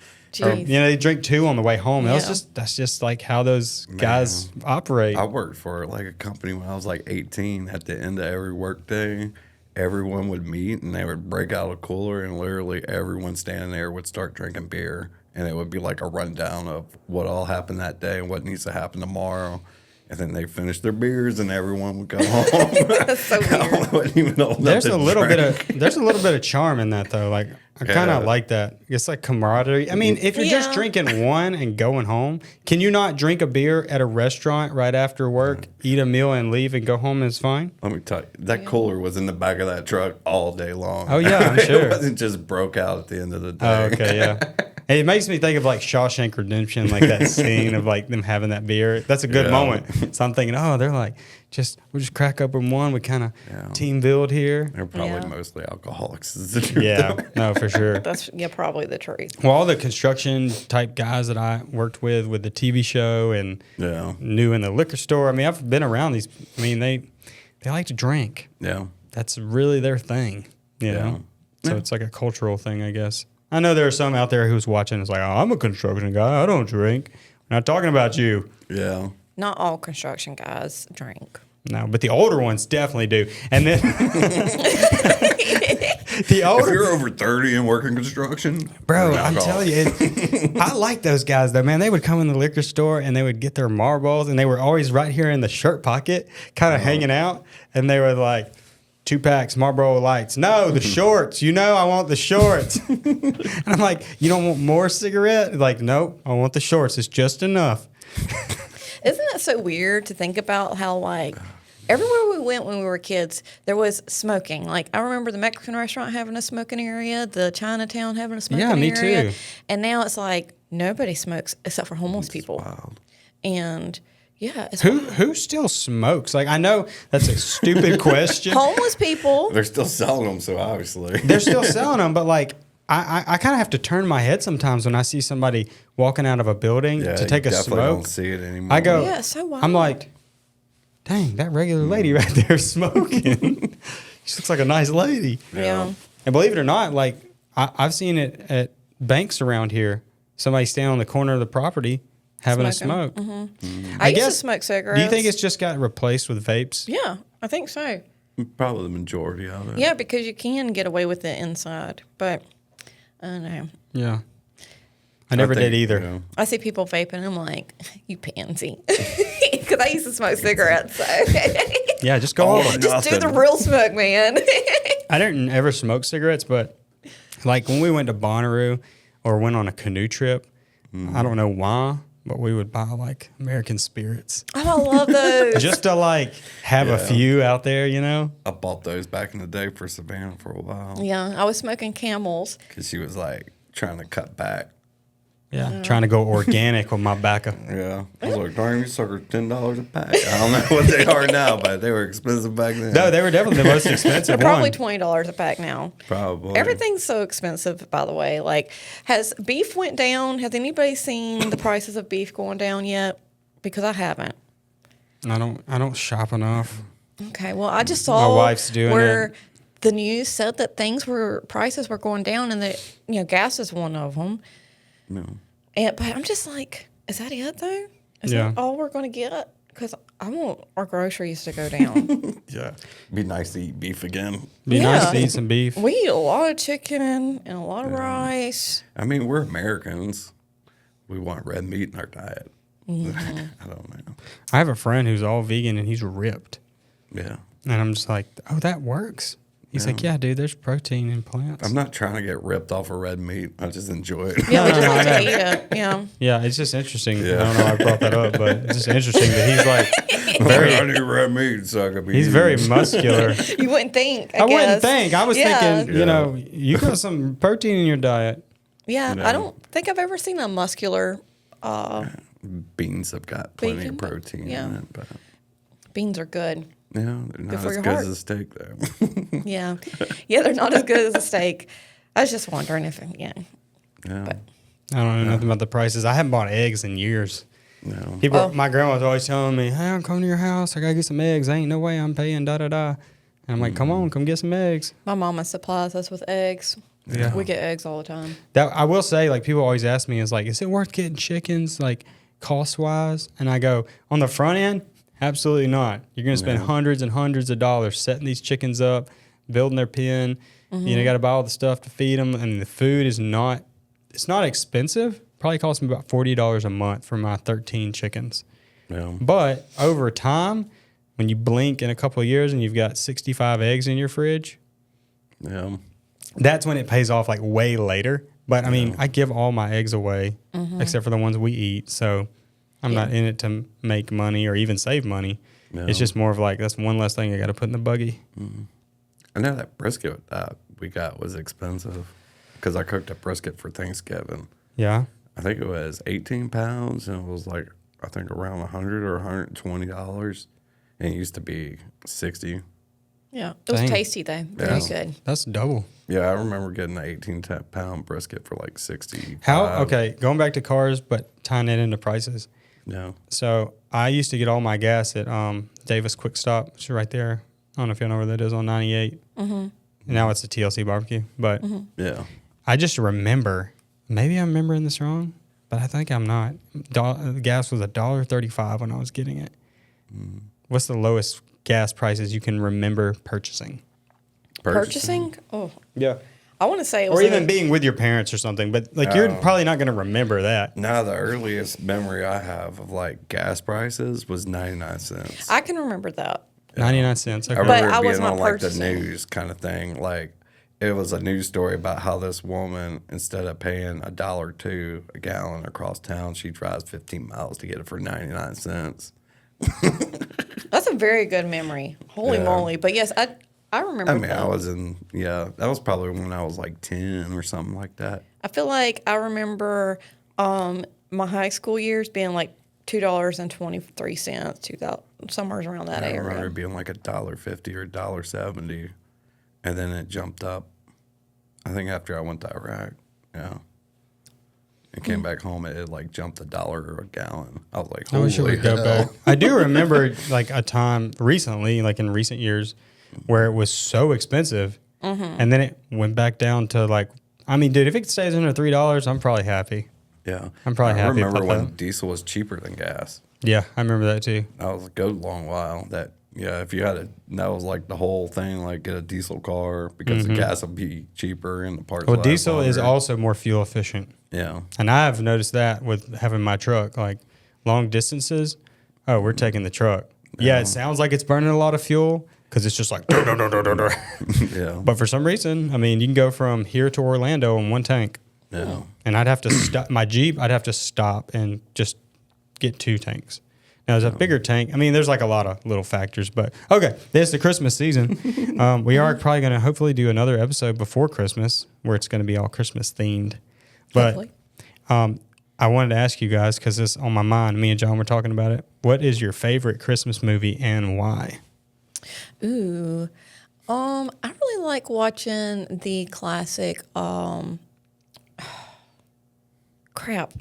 Or, Jeez. they drink 2 on the way home. Yeah. That's just like how those guys operate. I worked for like a company when I was like 18. At the end of every workday, everyone would meet and they would break out a cooler and literally everyone standing there would start drinking beer. And it would be like a rundown of what all happened that day and what needs to happen tomorrow. And then they finish their beers and everyone would go home. That's so weird. Wasn't even old enough There's to a little drink. bit of charm in that though. Like I kind of like that. It's like camaraderie. I mean, if you're just drinking one and going home, can you not drink a beer at a restaurant right after work, eat a meal and leave and go home and it's fine? Let me tell you, that cooler was in the back of that truck all day long. Oh, yeah, I'm sure. It wasn't just broke out at the end of the day. Oh, okay, yeah. It makes me think of like Shawshank Redemption, like that scene of like them having that beer. That's a good moment. So I'm thinking, oh, they're like, we'll just crack open one. We kind of team build here. They're probably Yeah. mostly alcoholics. Is the truth. Yeah, no, for sure. That's probably the truth. Well, all the construction type guys that I worked with the TV show and Yeah. knew in the liquor store. I mean, I've been around these. I mean, they like to drink. Yeah. That's really their thing, you know? So it's like a cultural thing, I guess. I know there are some out there who's watching. It's like, oh, I'm a construction guy. I don't drink. We're not talking about you. Yeah. Not all construction guys drink. No, but the older ones definitely do. And then the If older, you're over 30 and working construction, bro, you're I'm alcoholic. telling you, I like those guys though, man. They would come in the liquor store and they would get their marbles, and they were always right here in the shirt pocket, kind of hanging out, and they were like, 2 packs Marlboro Lights. No, the shorts. I want the shorts. And I'm like, you don't want more cigarette? Like, nope, I want the shorts. It's just enough. Isn't that so weird to think about how, like, everywhere we went when we were kids, there was smoking. Like, I remember the Mexican restaurant having a smoking area, the Chinatown having a smoking area. Yeah, me too. And now it's like nobody smokes except for homeless people. Wild. And yeah, it's Who still smokes? Like, I know that's a stupid question. homeless people. They're still selling them, so obviously. They're still selling them, but like, I kind of have to turn my head sometimes when I see somebody walking out of a building to take you a definitely smoke. don't see it anymore. I go, Yeah, it's so wild. I'm like, dang, that regular lady right there smoking. She looks like a nice lady. Yeah. And believe it or not, like I've seen it at banks around here. Somebody stand on the corner of the property having Smoking. a smoke. I used to smoke cigarettes. Do you think it's just got replaced with vapes? Yeah, I think so. Probably the majority of it. Yeah, because you can get away with it inside, but I don't know. Yeah. I never did either. You know, I see people vaping, and I'm like, you pansy. Because I used to smoke cigarettes, so. Yeah, just go all the Just do the real smoke, man. I didn't ever smoke cigarettes, but like when we went to Bonnaroo or went on a canoe trip, I don't know why, but we would buy like American Spirits. Oh, I love those. Just to like have a few out there, you know? I bought those back in the day for Savannah for a while. Yeah, I was smoking Camels. Because she was like trying to cut back. Yeah, trying to go organic with my bacca. Yeah. I was like, darn, you suckers $10 a pack. I don't know what they are now, but they were expensive back then. No, they were definitely the most expensive They're probably one. $20 a pack now. Probably. Everything's so expensive, by the way. Like, has beef went down? Has anybody seen the prices of beef going down yet? Because I haven't. I don't shop enough. Okay, well, I just saw My wife's doing where it. the news said that prices were going down, and that gas is one of them. No. But I'm just like, is that it though? Is Yeah. that all we're going to get? Because I want our groceries to go down. Yeah. Be nice to eat beef again. Be Yeah. nice to eat some beef. We eat a lot of chicken and a lot of rice. I mean, we're Americans. We want red meat in our diet. I don't know. I have a friend who's all vegan and he's ripped. Yeah. And I'm just like, oh, that works. He's like, yeah, dude, there's protein in plants. I'm not trying to get ripped off of red meat. I just enjoy it. Yeah, we just no, like I to know. eat it. Yeah. Yeah, it's just interesting. Yeah. I don't know why I brought that up, but it's just interesting that he's like I need red meat so I could be he's very muscular. You wouldn't think. I wouldn't guess. think. I was Yeah. thinking, Yeah. you know, you got some protein in your diet. Yeah, You I know. don't think I've ever seen a muscular. Beans have got plenty Bacon? of protein Yeah. in it, but Beans are good. yeah, they're not for as your good heart. as a steak though. Yeah. Yeah, they're not as good as a steak. I was just wondering if, yeah. Yeah. I don't know nothing about the prices. I haven't bought eggs in years. No. People, my grandma was always telling me, "Hey, I'm coming to your house. I gotta get some eggs. Ain't no way I'm paying da da da." And I'm like, "Come on, come get some eggs." My mama supplies us with eggs. Yeah. We get eggs all the time. That I will say, like people always ask me, is like, "Is it worth getting chickens, like cost wise?" And I go, on the front end, absolutely not. You're gonna spend hundreds and hundreds of dollars setting these chickens up, building their pen. You know, got to buy all the stuff to feed them, and the food is not. It's not expensive. Probably cost me about $40 a month for my 13 chickens. Yeah. But over time, when you blink in a couple of years and you've got 65 eggs in your fridge, Yeah. that's when it pays off like way later. But I mean, I give all my eggs away except for the ones we eat. So I'm not in it to make money or even save money. No. It's just more of like, that's one less thing I got to put in the buggy. I know that brisket that we got was expensive because I cooked a brisket for Thanksgiving. Yeah. I think it was 18 pounds and it was like, I think around $100 or $120. And it used to be 60. Yeah. It was Dang. tasty, though. Very Yeah. good. That's double. Yeah, I remember getting an 18-pound brisket for like 60. Okay, going back to cars, but tying it into prices. Yeah. So I used to get all my gas at Davis Quick Stop, which is right there. I don't know if you know where that is on 98. Now it's a TLC barbecue. But Yeah. I just remember, maybe I'm remembering this wrong, but I think I'm not. Gas was $1.35 when I was getting it. What's the lowest gas prices you can remember purchasing? Purchasing? Oh, Yeah. I want to say it was Or even being with your parents or something, but like you're probably not going to remember that. Now, the earliest memory I have of like gas prices was 99 cents. I can remember that. 99 cents. Okay. I remember I it was being not on like the purchasing. news kind of thing. Like it was a news story about how this woman, instead of paying $1.02 a gallon across town, she drives 15 miles to get it for 99 cents. That's a very good memory. Holy Yeah. moly. But yes, I remember I mean, that. I was that was probably when I was like 10 or something like that. I feel like I remember my high school years being like $2.23, 2000, somewhere around that I remember area. it being like $1.50 or $1.70, and then it jumped up. I think after I went to Iraq, yeah, and came back home, it like jumped $1 a gallon. I was like, I wish it holy would go hell. back. I do remember like a time recently, like in recent years, where it was so expensive, and then it went back down to like, I mean, dude, if it stays under $3, I'm probably happy. Yeah. I'm probably happy I remember about when that. diesel was cheaper than gas. Yeah, I remember that too. That was a good long while. That if you had that was like the whole thing, like get a diesel car because the gas will be cheaper and the parts. Well, last diesel is longer. also more fuel efficient. Yeah. And I've noticed that with having my truck, like long distances. Oh, we're taking the truck. Yeah, it sounds like it's burning a lot of fuel because it's just like. Yeah. But for some reason, I mean, you can go from here to Orlando in one tank. Yeah. And I'd have to stop my Jeep. I'd have to stop and just get 2 tanks. Now, there's a bigger tank. I mean, there's like a lot of little factors, but okay, this is the Christmas season. We are probably going to hopefully do another episode before Christmas where it's going to be all Christmas themed. But I wanted to ask you guys, because it's on my mind, me and John were talking about it. What is your favorite Christmas movie and why? Ooh. I really like watching the classic, crap.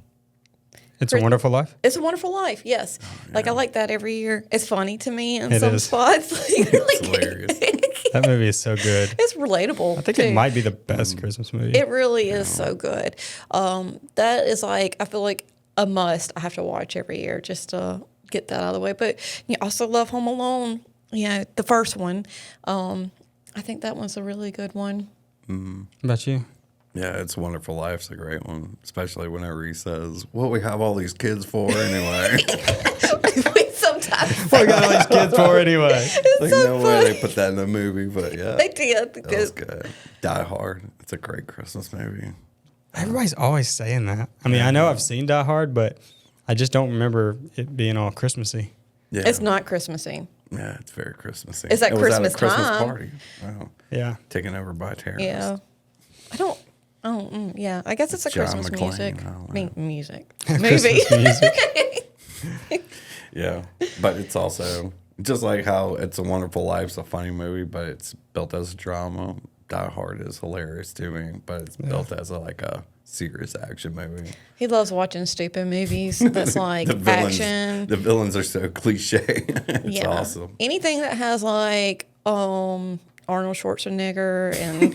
It's a Wonderful Life? It's a Wonderful Life, yes. Like, I like that every year. It's funny to me in It some is. spots. It's hilarious. It's That movie is so good. relatable. I think too. it might be the best Christmas movie. It really is so good. That is like, I feel like a must I have to watch every year just to get that out of the way. But you also love Home Alone, the first one. I think that one's a really good one. How about you? Yeah, It's a Wonderful Life's a great one, especially whenever he says, "What we have all these kids for anyway." We sometimes What we got all these kids for anyway? Like, so no way funny. they put that in the movie, but yeah, They did. that was good. Die Hard. It's a great Christmas movie. Everybody's always saying that. I mean, I know I've seen Die Hard, but I just don't remember it being all Christmassy. Yeah, It's not Christmassy. Yeah, it's very Christmassy. It's at It was at a Christmas Christmas time. party. Wow. Yeah. Taken over by terrorists. Yeah. I guess it's a John Christmas McClane, music. I don't I mean, know. music. Movie. Christmas music. Yeah, but it's also just like how It's a Wonderful Life's a funny movie, but it's built as a drama. Die Hard is hilarious to me, but it's built as a serious action movie. He loves watching stupid movies that's like action. The villains are so cliche. It's awesome. Anything that has like Arnold Schwarzenegger and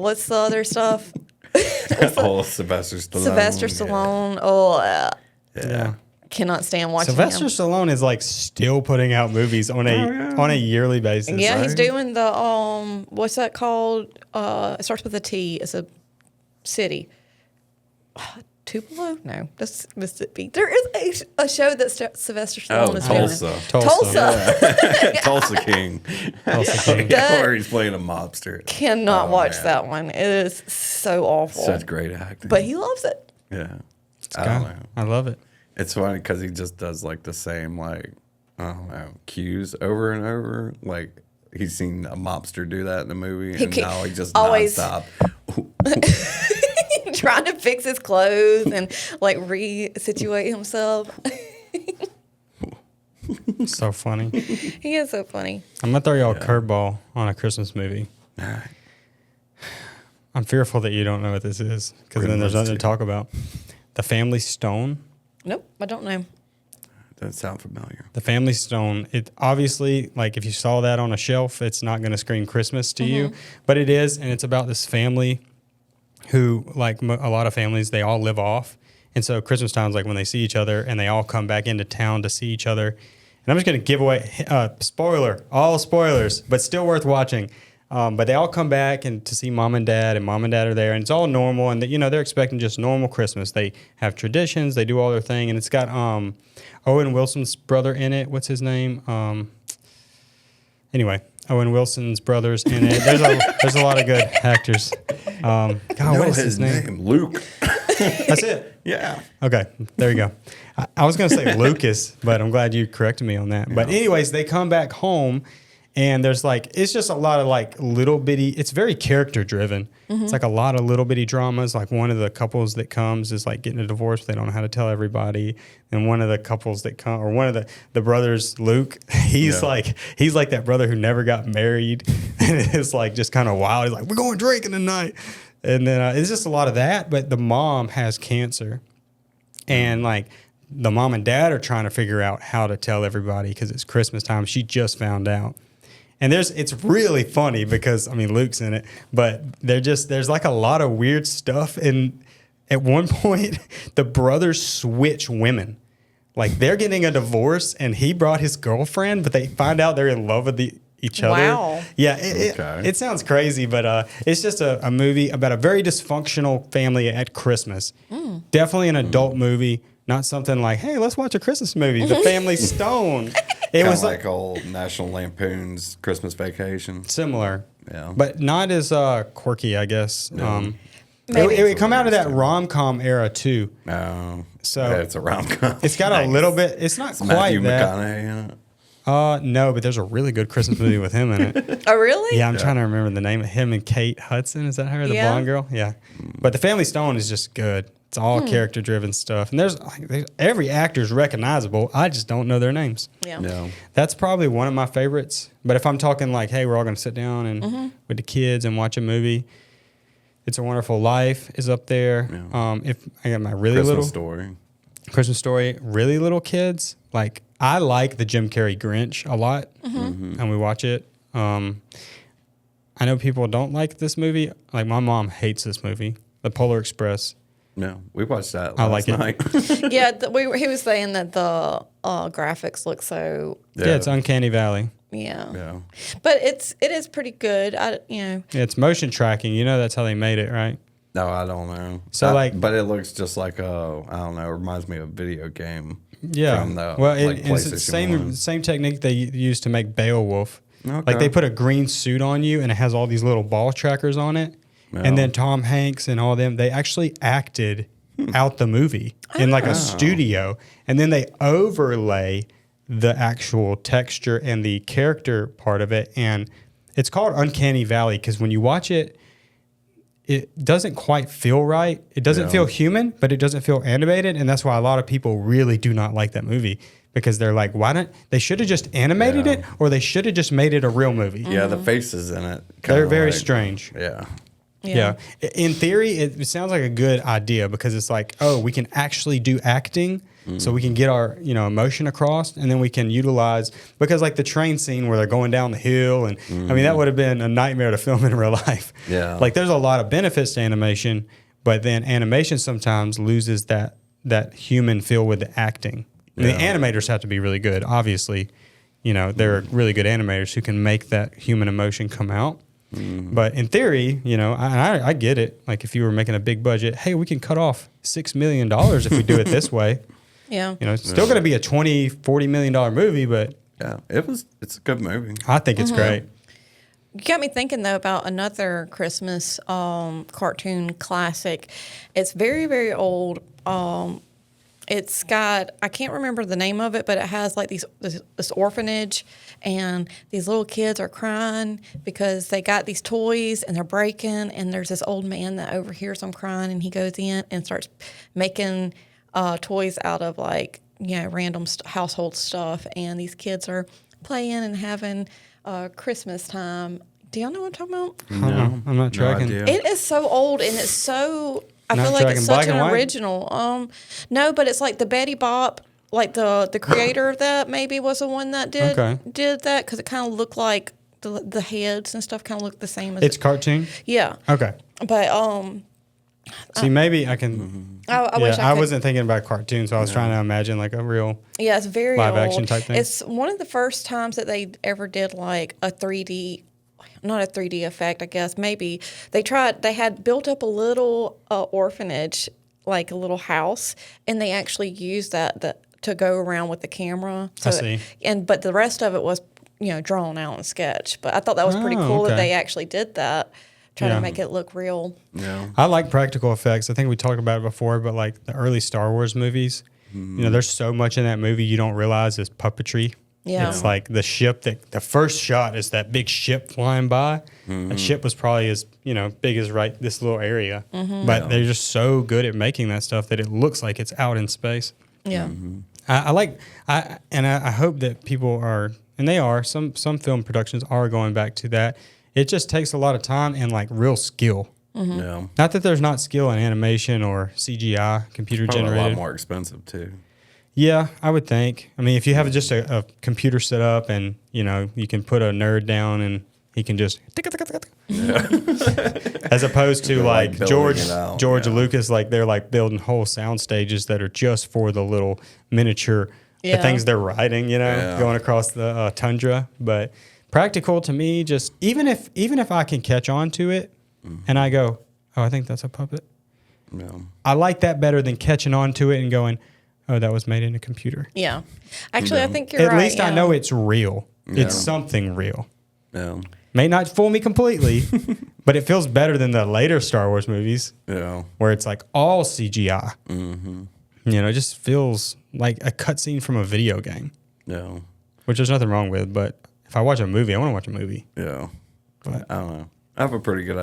what's the other stuff? Sylvester Stallone. Sylvester Stallone. Yeah. Cannot stand watching Sylvester him. Stallone is like still putting out movies on a yearly basis. Yeah, he's right? doing the what's that called? It starts with a T. It's a city. Tupelo? No, that's Mississippi. There is a show that Sylvester Stallone is Tulsa. doing. Tulsa. Tulsa King. Tulsa King. Where he's playing a mobster. Cannot Oh, watch man. that one. It is so awful. Such great acting. But he loves it. Yeah. I don't know. I love it. It's funny because he just does like the same I don't know, cues over and over. Like he's seen a mobster do that in the movie, and now he just always- nonstop. Trying to fix his clothes and like re-situate himself. So funny. He is so funny. I'm going to throw y'all a curveball on a Christmas movie. All right. I'm fearful that you don't know what this is because then there's nothing to talk about. The Family Stone. Nope, I don't know. Doesn't sound familiar. The Family Stone, it obviously, like if you saw that on a shelf, it's not going to scream Christmas to you, but it is, and it's about this family who, like a lot of families, they all live off. And so Christmas time is like when they see each other and they all come back into town to see each other. And I'm just going to give away, all spoilers, but still worth watching. But they all come back and to see mom and dad are there, and it's all normal. And they're expecting just normal Christmas. They have traditions, they do all their thing, and it's got Owen Wilson's brother in it. What's his name? Anyway, Owen Wilson's brother's in it. There's a lot of good actors. God, what is his name? Luke. That's it. Yeah. Okay, there you go. I was going to say Lucas, but I'm glad you corrected me on that. But anyways, they come back home, and there's it's just a lot of little bitty, it's very character driven. It's like a lot of little bitty dramas. Like one of the couples that comes is getting a divorce. They don't know how to tell everybody. And one of the couples that come, or one of the brothers, Luke, he's like that brother who never got married. And it's just kind of wild. He's like, we're going drinking tonight. And then it's just a lot of that. But the mom has cancer. And the mom and dad are trying to figure out how to tell everybody because it's Christmas time. She just found out. And it's really funny because Luke's in it, but there's a lot of weird stuff, and at one point, the brothers switch women. Like they're getting a divorce, and he brought his girlfriend, but they find out they're in love with each other. Wow. Yeah, it sounds crazy, but it's just a movie about a very dysfunctional family at Christmas. Definitely an adult movie, not something like, hey, let's watch a Christmas movie. The Family Stone. It was like old National Lampoon's Christmas Vacation. similar, Yeah. but not as quirky, I guess. Maybe. It come out of that rom-com era too. Oh, So yeah, it's a rom-com. It's got a little bit. It's not quite Matthew that. McConaughey in it. No, but there's a really good Christmas movie with him in it. Oh, really? Yeah, I'm trying to remember the name of him and Kate Hudson. Is that her, the Yeah. blonde girl? Yeah. But The Family Stone is just good. It's all character-driven stuff, and there's every actor's recognizable. I just don't know their names. Yeah. Yeah. That's probably one of my favorites. But if I'm talking like, hey, we're all going to sit down and with the kids and watch a movie, It's a Wonderful Life is up there. Yeah. If I got my really Christmas little Story. Christmas Story, really little kids, like I like the Jim Carrey Grinch a lot, and we watch it. I know people don't like this movie. Like my mom hates this movie, The Polar Express. No, we watched that I last like it. night. Yeah, he was saying that the graphics look so. Yeah, it's Uncanny Valley. Yeah. Yeah. But it is pretty good. Yeah, it's motion tracking. You know that's how they made it, right? No, I don't know. So, but it looks just like I don't know. It reminds me of a video game. Yeah. From the, Well, like, it's the PlayStation 1. same technique they use to make Beowulf. Okay. Like they put a green suit on you, and it has all these little ball trackers on it. Yeah. And then Tom Hanks and all them, they actually acted out the movie in like a studio, and then they overlay the actual texture and the character part of it, and it's called Uncanny Valley because when you watch it, it doesn't quite feel right. It doesn't feel human, but it doesn't feel animated, and that's why a lot of people really do not like that movie because they're like, why don't they should have just animated it, or they should have just made it a real movie. Yeah, the faces in it. They're kinda very like- strange. Yeah. Yeah. In theory, it sounds like a good idea because it's like, oh, we can actually do acting so we can get our, emotion across, and then we can utilize, because like the train scene where they're going down the hill, and I mean, that would have been a nightmare to film in real life. Yeah. Like there's a lot of benefits to animation, but then animation sometimes loses that human feel with the acting. And the animators have to be really good. Obviously, they're really good animators who can make that human emotion come out. But in theory, I get it. Like if you were making a big budget, hey, we can cut off $6 million if we do it this way. Yeah. It's still going to be a $20-40 million movie, but Yeah. It's a good movie. I think it's great. You got me thinking though about another Christmas cartoon classic. It's very, very old. It's got, I can't remember the name of it, but it has like this orphanage, and these little kids are crying because they got these toys and they're breaking, and there's this old man that overhears them crying, and he goes in and starts making toys out of like, random household stuff, and these kids are playing and having Christmas time. Do y'all know what I'm talking about? No, I'm not tracking. idea. It is so old, and it's so. I Not feel like it's tracking black such and an white? original. No, but it's like the Betty Boop, like the creator of that maybe was the one that did that, because it kind of looked like the heads and stuff kind of looked the same as It's cartoon? yeah. Okay. But See, maybe I can. I wish I I could. wasn't thinking about cartoons, so I was trying to imagine like a real. Yeah, it's very live old. action type thing? It's one of the first times that they ever did like a 3D, not a 3D effect, I guess. Maybe they had built up a little orphanage, like a little house, and they actually used that to go around with the camera. So I see. But the rest of it was, drawn out and sketched. But I thought that was pretty Oh, cool that okay. they actually did that, trying Yeah. to make it look real. Yeah. I like practical effects. I think we talked about it before, but like the early Star Wars movies, there's so much in that movie you don't realize is puppetry. Yeah. It's like the ship the first shot is that big ship flying by. That ship was probably as, big as this little area. But they're just so good at making that stuff that it looks like it's out in space. Yeah. I hope that people are, and they are, some film productions are going back to that. It just takes a lot of time and like real skill. Yeah. Not that there's not skill in animation or CGI, computer Probably a lot generated. more expensive too. Yeah, I would think. I mean, if you have just a computer set up and, you can put a nerd down and he can just as opposed to like building it out, George Lucas, like they're like building whole sound stages that are just for the little miniature the things they're riding, going across the tundra. But practical to me, just even if I can catch on to it and I go, oh, I think that's a puppet. Yeah. I like that better than catching on to it and going, oh, that was made in a computer. Yeah. Actually, I think you're At right. least I know it's real. Yeah. It's something real. Yeah. May not fool me completely, but it feels better than the later Star Wars movies Yeah. where it's like all CGI. Mm-hmm. It just feels like a cutscene from a video game, Yeah. which there's nothing wrong with. But if I watch a movie, I want to watch a movie. Yeah. But I don't know. I have a pretty good,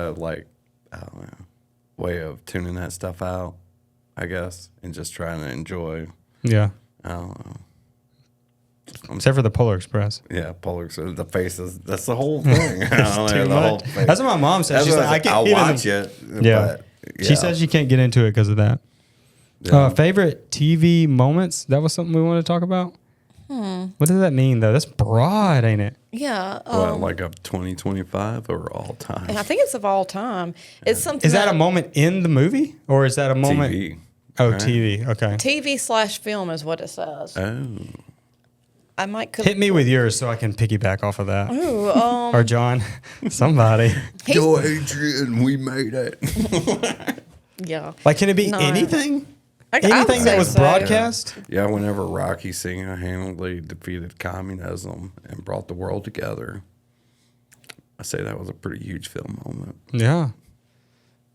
way of tuning that stuff out, I guess, and just trying to enjoy. yeah, I don't know. except for the Polar Express. Yeah, Polar, so the faces, that's the whole thing. I don't know, Too the whole much. face. That's what my mom said. That's She's what like, I can't I'll even- watch it. Yeah. But, She said she can't get into it because of that. Yeah. Favorite TV moments? That was something we wanted to talk about. What does that mean, though? That's broad, ain't it? Yeah. like of 2025 or all time? And I think it's of all time. It's something Is that a moment in the movie, or is that a moment? TV. Oh, Right. TV. Okay. TV/film is what it says. Oh. I might Hit me with yours so I can piggyback off of that. Ooh, Or John, somebody. Yo, Adrian, we made it. yeah. Like, can it be No. anything? I would Anything that say was so. broadcast? Yeah, whenever Rocky single-handedly defeated communism and brought the world together, I say that was a pretty huge film moment. Yeah.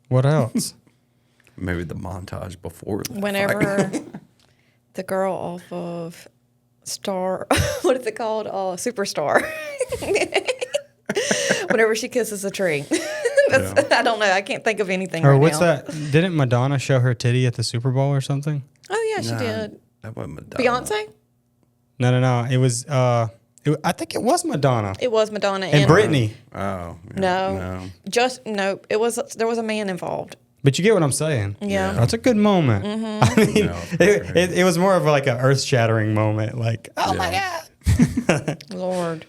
What else? Maybe the montage before that. Whenever the girl off of Star, what is it called? Superstar. Whenever she kisses a tree. I don't know. I can't think of anything Or right what's now. that? Didn't Madonna show her titty at the Super Bowl or something? Oh, yeah, she Nah, did. That wasn't Madonna. Beyonce? No. It was, I think it was Madonna. It was Madonna. And Britney. Oh. Yeah, No. There was a man involved. But you get what I'm saying. Yeah. That's a good moment. I mean, No, it was more of like an earth-shattering moment. Like, oh my God. Lord.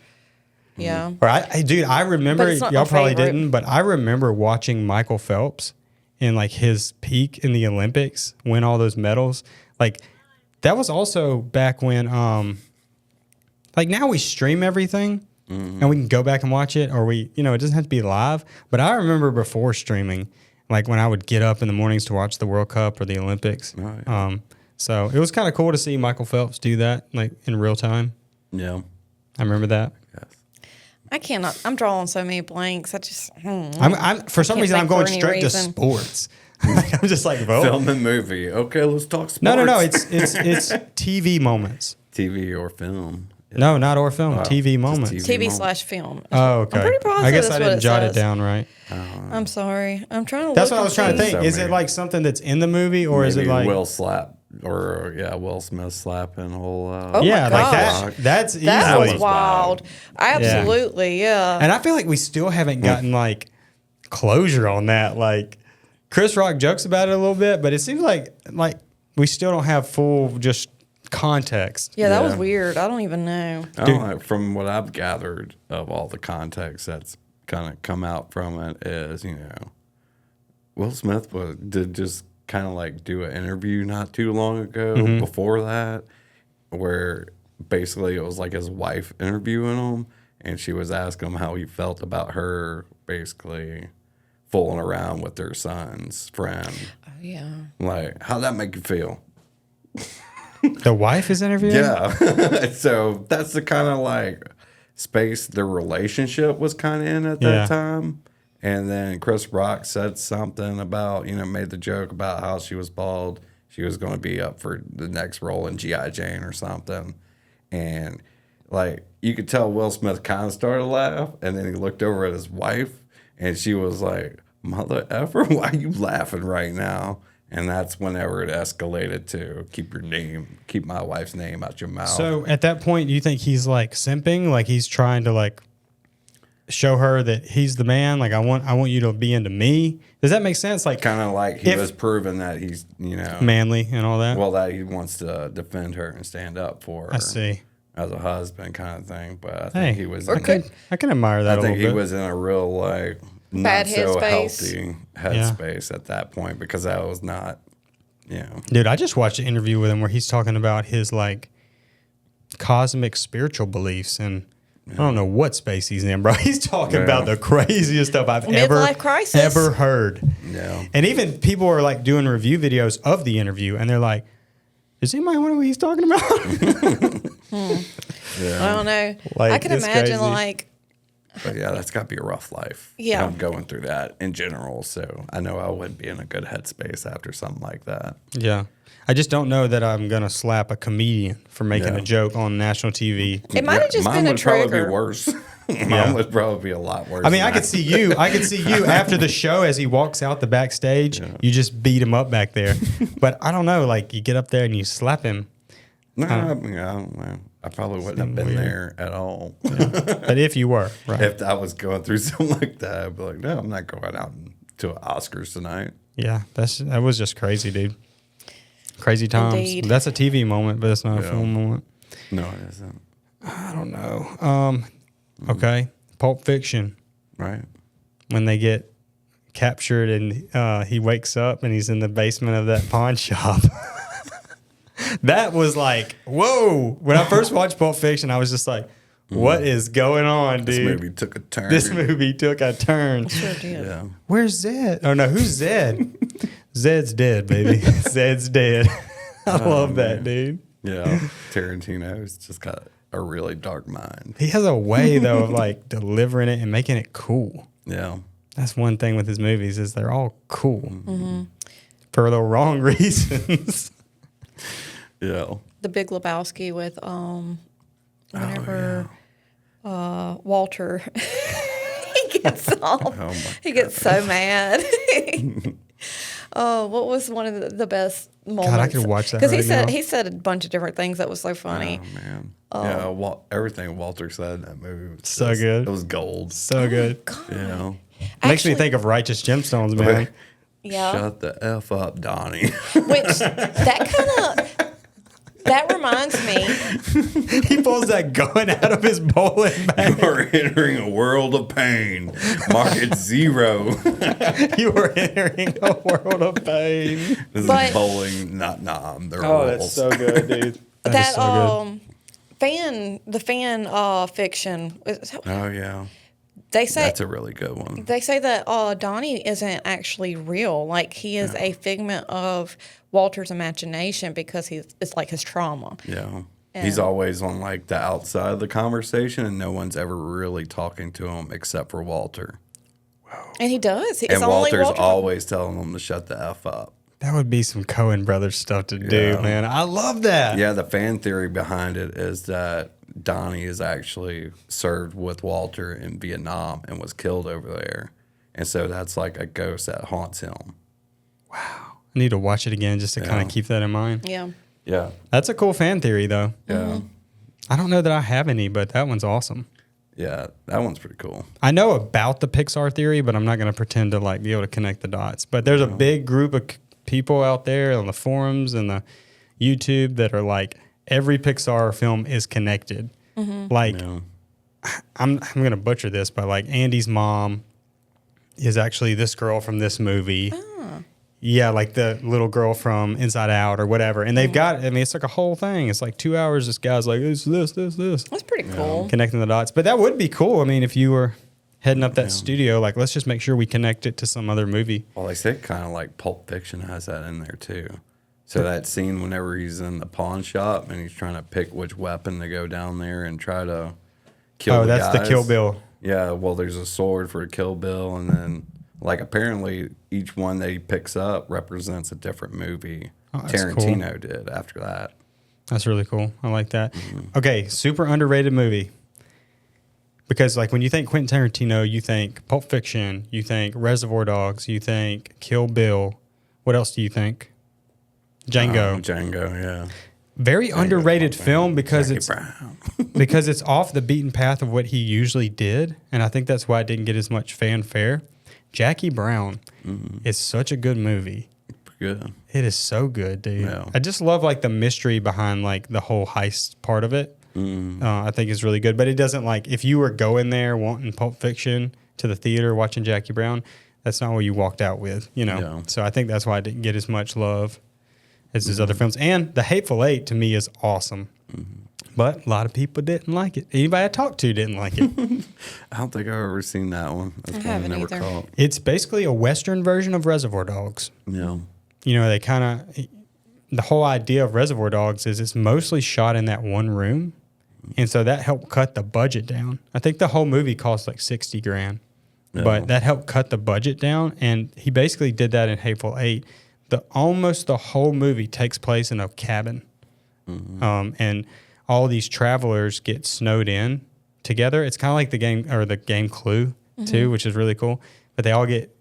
Yeah. Or I remember, But it's not y'all my probably favorite. didn't, but I remember watching Michael Phelps in like his peak in the Olympics, win all those medals. Like that was also back when, like now we stream everything and we can go back and watch it, or it doesn't have to be live. But I remember before streaming, like when I would get up in the mornings to watch the World Cup or the Olympics. Oh, yeah. So it was kind of cool to see Michael Phelps do that like in real time. Yeah. I remember that. Yes. I cannot. I'm drawing so many blanks. I just. I'm for some Can't reason I'm think for going any straight to reason. sports. Like, I'm just like, well, Film and movie. Okay, let's talk sports. no. It's TV moments. TV or film. No, not or film. Wow, TV just moments. TV. TV/film. Oh, okay. I'm pretty positive I guess that's I what didn't it jot it says. down right. I'm sorry. I'm trying to. That's look what I was and trying to see. think. So Is it many. like something that's in the movie, or is it Maybe like Will Smith slapping whole. Oh yeah, my like gosh. that? That's easily. That was was wild. wild. Absolutely, yeah. And I feel like we still haven't gotten like closure on that. Like Chris Rock jokes about it a little bit, but it seems like we still don't have full just context. Yeah, that was Yeah. weird. I don't even know. I don't know, from what I've gathered of all the context that's kind of come out from it is, Will Smith did just kind of like do an interview not too long ago before that, where basically it was like his wife interviewing him, and she was asking him how he felt about her basically fooling around with their son's friend. Oh, yeah. Like, how'd that make you feel? The wife is interviewing. Yeah. So that's the kind of like space the relationship was kind of in at that Yeah. time. And then Chris Rock said something about, made the joke about how she was bald. She was going to be up for the next role in G.I. Jane or something. And like, you could tell Will Smith kind of started to laugh. And then he looked over at his wife and she was like, mother effer, why are you laughing right now? And that's whenever it escalated to keep my wife's name out your mouth. So at that point, do you think he's like simping? Like he's trying to like show her that he's the man? Like I want you to be into me. Does that make sense? Like kind of like he if- was proving that he's, manly and all that. well, that he wants to defend her and stand up for her. I see. as a husband kind of thing. But I think he was. Or I can admire that I a think little he bit. was in a real like Bad not so headspace. healthy headspace at that point because that was not, you know. Dude, I just watched an interview with him where he's talking about his like cosmic spiritual beliefs, and I don't know what space he's in, bro. He's talking about the craziest stuff I've Midlife crisis. ever heard. Yeah. And even people are like doing review videos of the interview, and they're like, "Does anybody wonder what he's talking about?" I don't know. Like, I can it's imagine crazy. like But yeah, that's got to be a rough life. Yeah. I'm going through that in general. So I know I wouldn't be in a good headspace after something like that. Yeah. I just don't know that I'm going to slap a comedian for making a joke on national TV. it might have just Mine been a would probably trigger. be worse. Mine would probably be a lot worse. I mean, than I could that. see you. I could see you after the show as he walks out the backstage. You just beat him up back there. But I don't know. Like, you get up there and you slap him. No, I mean, I don't know. I probably wouldn't have been weird. there at all. But if you were, right? If I was going through something like that, I'd be like, no, I'm not going out to Oscars tonight. Yeah, that was just crazy, dude. Crazy times. Indeed. That's a TV moment, but it's not a film moment. No, it isn't. I don't know. Okay, Pulp Fiction. Right? When they get captured and he wakes up and he's in the basement of that pawn shop. That was like, whoa. When I first watched Pulp Fiction, I was just like, what is going on, dude? This movie took a turn. This movie took a turn. Sure did. Yeah. Where's Zed? Oh, no, who's Zed? Zed's dead, baby. Zed's dead. I love that, dude. Yeah. Tarantino's just got a really dark mind. He has a way, though, of like delivering it and making it cool. Yeah. That's one thing with his movies is they're all cool for the wrong reasons. Yeah. The Big Lebowski with whenever Walter he gets all he gets so mad. Oh, what was one of the best moments? God, I could watch that because right now. he said a bunch of different things that was so funny. Oh, man. Yeah. Everything Walter said in that movie was So just- good. It was gold. So good. You know? Makes me Actually- think of Righteous Gemstones, man. Yeah, Shut the F up, Donnie. which that reminds me. He pulls that gun out of his bowling bag. You are entering a world of pain. Market 0. You were entering a world of pain. This But- is bowling, not nom. They're Oh, rules. that's so good, dude. That is That so good. fan fiction. Oh, yeah. They say That's a really good one. they say that Donnie isn't actually real. Like he is a figment of Walter's imagination because it's like his trauma. Yeah. He's always on like the outside of the conversation and no one's ever really talking to him except for Walter. And he does. It's And only Walter's Walter. always telling him to shut the F up. That would be some Coen Brothers stuff to do, Yeah. man. I love that. Yeah, the fan theory behind it is that Donnie is actually served with Walter in Vietnam and was killed over there. And so that's like a ghost that haunts him. I need to watch it again just to kind of keep that in mind. Yeah. Yeah. That's a cool fan theory, though. Yeah. I don't know that I have any, but that one's awesome. Yeah. That one's pretty cool. I know about the Pixar theory, but I'm not going to pretend to like be able to connect the dots. But there's a big group of people out there on the forums and the YouTube that are like, every Pixar film is connected. Like, Yeah. I'm going to butcher this, but like Andy's mom is actually this girl from this movie. Yeah, like the little girl from Inside Out or whatever. And they've got, I mean, it's like a whole thing. It's like 2 hours. This guy's like, this. That's pretty cool. Connecting the dots. But that would be cool. I mean, if you were heading up that studio, like, let's just make sure we connect it to some other movie. Well, they say kind of like Pulp Fiction has that in there too. So that scene whenever he's in the pawn shop and he's trying to pick which weapon to go down there and try to kill Oh, the that's the guys. Kill Bill. Yeah, well, there's a sword for Kill Bill, and then like apparently each one that he picks up represents a different movie. Oh, that's Tarantino did after that. That's really cool. I like that. Okay, super underrated movie. Because like when you think Quentin Tarantino, you think Pulp Fiction, you think Reservoir Dogs, you think Kill Bill. What else do you think? Django. Django, yeah. Very underrated film because Jackie it's Brown. because it's off the beaten path of what he usually did, and I think that's why it didn't get as much fanfare. Jackie Brown is such a good movie. Good. It is so good, dude. Yeah. I just love like the mystery behind like the whole heist part of it. I think is really good. But it doesn't like if you were going there wanting Pulp Fiction to the theater watching Jackie Brown, that's not what you walked out with, you know. Yeah. So I think that's why it didn't get as much love as his other films. And The Hateful Eight to me is awesome. But a lot of people didn't like it. Anybody I talked to didn't like it. I don't think I've ever seen that one. That's one haven't never either. caught. It's basically a Western version of Reservoir Dogs. Yeah. You know, they kind of, the whole idea of Reservoir Dogs is it's mostly shot in that one room. And so that helped cut the budget down. I think the whole movie cost like 60 grand. Yeah. But that helped cut the budget down. And he basically did that in Hateful Eight. Almost the whole movie takes place in a cabin. And all these travelers get snowed in together. It's kind of like the game Clue too, which is really cool. But they all get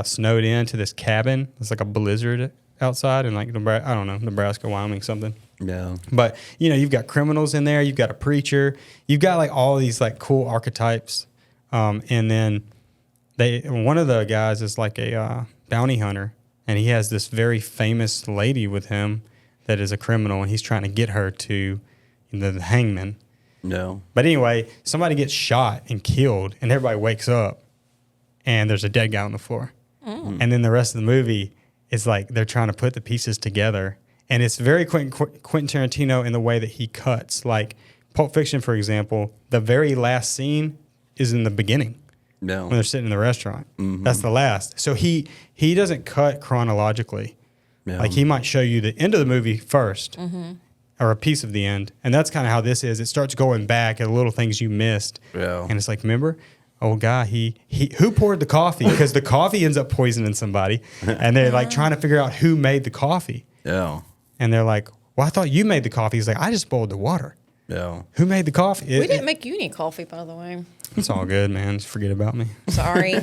snowed into this cabin. It's like a blizzard outside in like Nebraska, Wyoming, something. Yeah. But you know, you've got criminals in there. You've got a preacher. You've got like all these like cool archetypes. And then one of the guys is like a bounty hunter, and he has this very famous lady with him that is a criminal, and he's trying to get her to the hangman. No. But anyway, somebody gets shot and killed, and everybody wakes up, and there's a dead guy on the floor. And then the rest of the movie is like they're trying to put the pieces together. And it's very Quentin Tarantino in the way that he cuts. Like Pulp Fiction, for example, the very last scene is in the beginning No. when they're sitting in the restaurant. That's the last. So he doesn't cut chronologically. Yeah. Like he might show you the end of the movie first. Or a piece of the end. And that's kind of how this is. It starts going back at little things you missed. Yeah. And it's like, remember, old guy, he who poured the coffee? Because the coffee ends up poisoning somebody. And they're like trying to figure out who made the coffee. Yeah. And they're like, well, I thought you made the coffee. He's like, I just boiled the water. Yeah. Who made the coffee? We didn't make you any coffee, by the way. It's all good, man. Just forget about me. Sorry.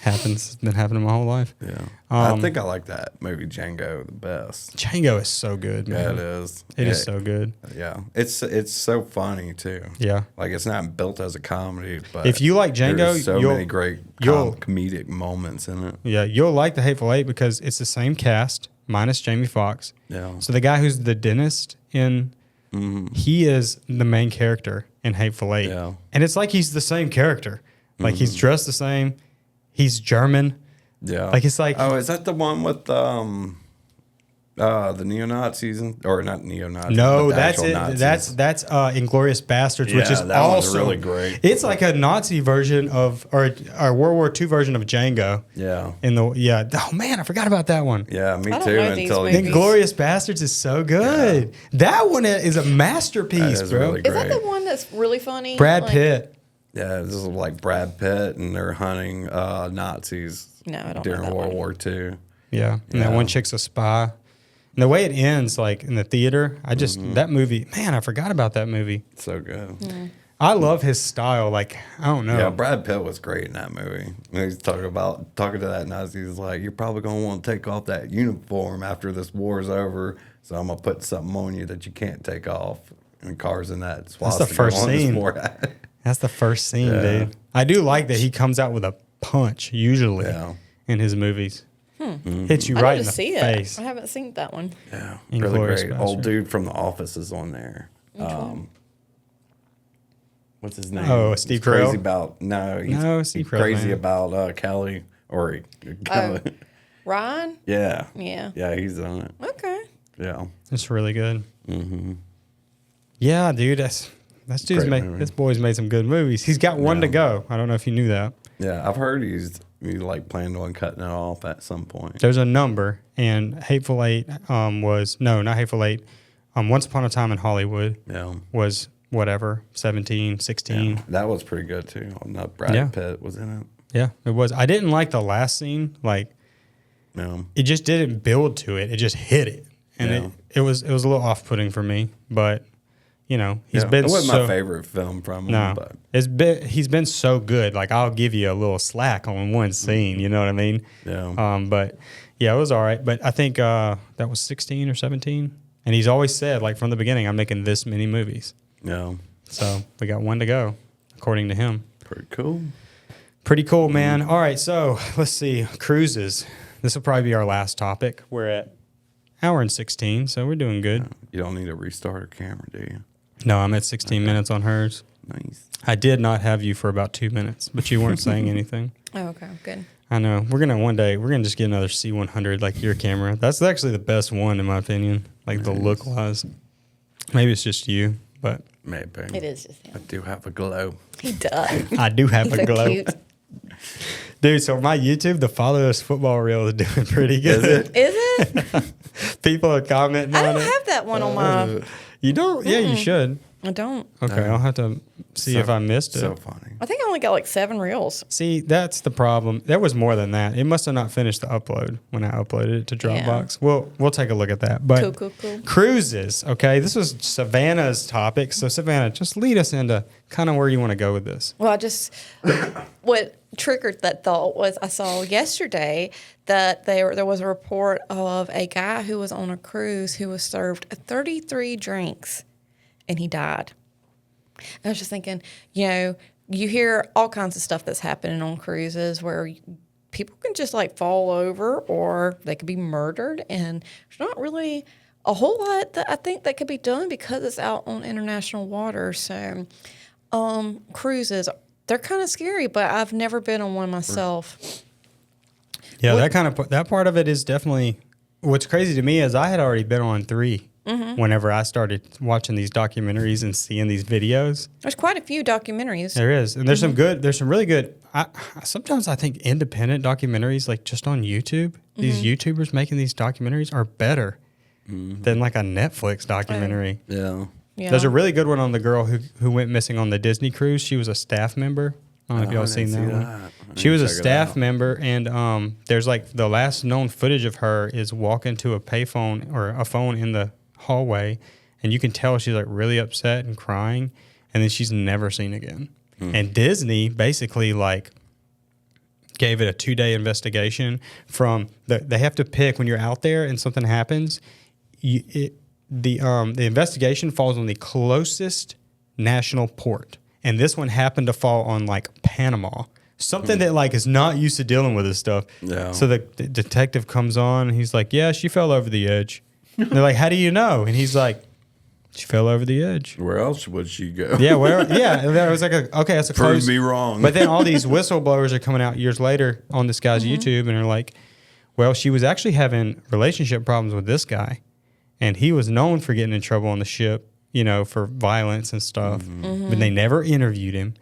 Happens. It's been happening my whole life. Yeah. I think I like that movie Django the best. Django is so good, man. Yeah, it is. It is so good. Yeah. It's so funny too. Yeah. Like it's not built as a comedy, but If you like Django, there's so you'll- many great you'll- comedic moments in it. Yeah, you'll like The Hateful Eight because it's the same cast minus Jamie Foxx. Yeah. So the guy who's the dentist in, he is the main character in Hateful Eight. Yeah. And it's like he's the same character. Like he's dressed the same. He's German. Yeah. Like, it's like- Oh, is that the one with the neo-Nazis or not neo-Nazis? No, but the that's actual it. Nazis? That's Inglorious Bastards, which Yeah, is that one's also really great. It's like a Nazi version of or World War II version of Django. Yeah. Oh man, I forgot about that one. Yeah, me I don't too. know these Until movies. Inglorious Bastards is so good. That one is a masterpiece, That is bro. really Is that great. the one that's really funny? Brad Like- Pitt. Yeah, this is like Brad Pitt, and they're hunting Nazis No, I don't know during that World one. War II. Yeah, and that Yeah. one chick's a spy. And the way it ends, like in the theater, that movie, man, I forgot about that movie. So good. I love his style. Like, I don't know. Yeah, Brad Pitt was great in that movie. When he's talking to that Nazi, he's like, "You're probably gonna want to take off that uniform after this war is over. So I'm gonna put something on you that you can't take off." And cars in that. That's the first on his scene. forehead. That's the first scene, Yeah. dude. I do like that he comes out with a punch, usually, Yeah. in his movies. Hits you I right need in to the see face. it. I haven't seen that one. Yeah, Inglourious really great. Old Bastard. dude from The Office is on there. What's his name? Oh, He's Steve crazy Carell? about Steve he's Carell's crazy name. about Kelly or Kelly. Ryan? Yeah, Yeah. he's on it. Okay. Yeah, It's really good. Yeah, dude. This boy's made some good movies. He's got one to Yeah. go. I don't know if you knew that. yeah. I've heard he's like planned on cutting it off at some point. There's a number, and Hateful Eight was not Hateful Eight. Once Upon a Time in Hollywood Yeah, was whatever 17, 16. that was pretty good too. Not Brad Yeah. Pitt was in it. Yeah, it was. I didn't like the last scene. Like, No, it just didn't build to it. It just hit it, and Yeah. it was a little off-putting for me. But you know, he's yeah. been It wasn't so my favorite film from him. no. But He's been so good. Like, I'll give you a little slack on one scene. You know what I mean? yeah, But yeah, it was all right. But I think that was 16 or 17, and he's always said, like, from the beginning, I'm making this many movies. yeah, So we got one to go, according to him. pretty cool. Pretty cool, man. All right, so let's see. Cruises. This will probably be our last topic. We're at hour and 16, so we're doing good. You don't need to restart a camera, do you? No, I'm at 16 minutes on hers. Nice. I did not have you for about 2 minutes, but you weren't saying anything. Oh, okay, good. I know. One day, we're going to just get another C100 like your camera. That's actually the best one, in my opinion, like the look-wise. Maybe it's just you, but. Maybe. It is just him. I do have a glow. He does. I do have He's a so glow. cute. Dude, so my YouTube, the Follow Us Football Reel is doing pretty good. Is it? People are commenting I on don't it. have that one on my. You don't? Yeah, you should. I don't. Okay, I'll have to see if I missed it. So funny. I think I only got like 7 reels. See, that's the problem. There was more than that. It must have not finished the upload when I uploaded it to Dropbox. We'll take a look at that. But Cool. cruises, okay? This was Savannah's topic. So Savannah, just lead us into kind of where you want to go with this. Well, what triggered that thought was I saw yesterday that there was a report of a guy who was on a cruise who was served 33 drinks and he died. I was just thinking, you hear all kinds of stuff that's happening on cruises where people can just like fall over or they could be murdered, and there's not really a whole lot that I think that could be done because it's out on international water. So cruises, they're kind of scary, but I've never been on one myself. Yeah, that part of it is definitely what's crazy to me is I had already been on 3 whenever I started watching these documentaries and seeing these videos. There's quite a few documentaries. There is, and there's some really good. Sometimes I think independent documentaries, like just on YouTube, these YouTubers making these documentaries are better than like a Netflix documentary. Yeah. Yeah. There's a really good one on the girl who went missing on the Disney cruise. She was a staff member. I don't know if y'all seen that one. She was a staff member, and there's like the last known footage of her is walking to a payphone or a phone in the hallway, and you can tell she's like really upset and crying, and then she's never seen again. And Disney basically like gave it a 2-day investigation from they have to pick when you're out there and something happens. The investigation falls on the closest national port, and this one happened to fall on like Panama, something that like is not used to dealing with this stuff. Yeah. So the detective comes on, and he's like, "Yeah, she fell over the edge." And they're like, "How do you know?" And he's like, "She fell over the edge." Where else would she go? Yeah, where? Yeah, and I was like, "Okay, that's a Prove close." me wrong. But then all these whistleblowers are coming out years later on this guy's YouTube, and are like, "Well, she was actually having relationship problems with this guy, and he was known for getting in trouble on the ship, for violence and stuff. But they never interviewed him."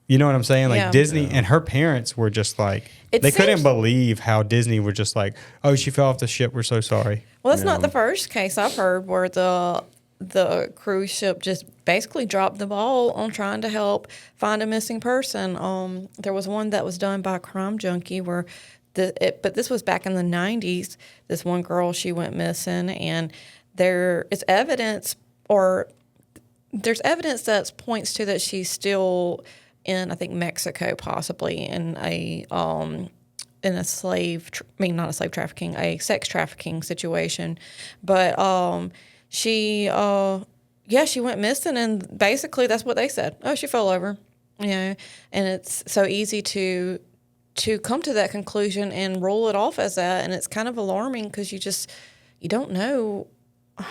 You know what I'm saying? Like Yeah. Disney and her parents were just like, they couldn't believe how Disney were just like, "Oh, she fell off the ship. We're so sorry." Well, that's not the first case I've heard where the cruise ship just basically dropped the ball on trying to help find a missing person. There was one that was done by a crime junkie where but this was back in the 90s. This one girl, she went missing, and there's evidence that points to that she's still in, I think, Mexico, possibly in a a sex trafficking situation. But she went missing, and basically that's what they said. Oh, she fell over. And it's so easy to come to that conclusion and roll it off as that, and it's kind of alarming because you don't know. I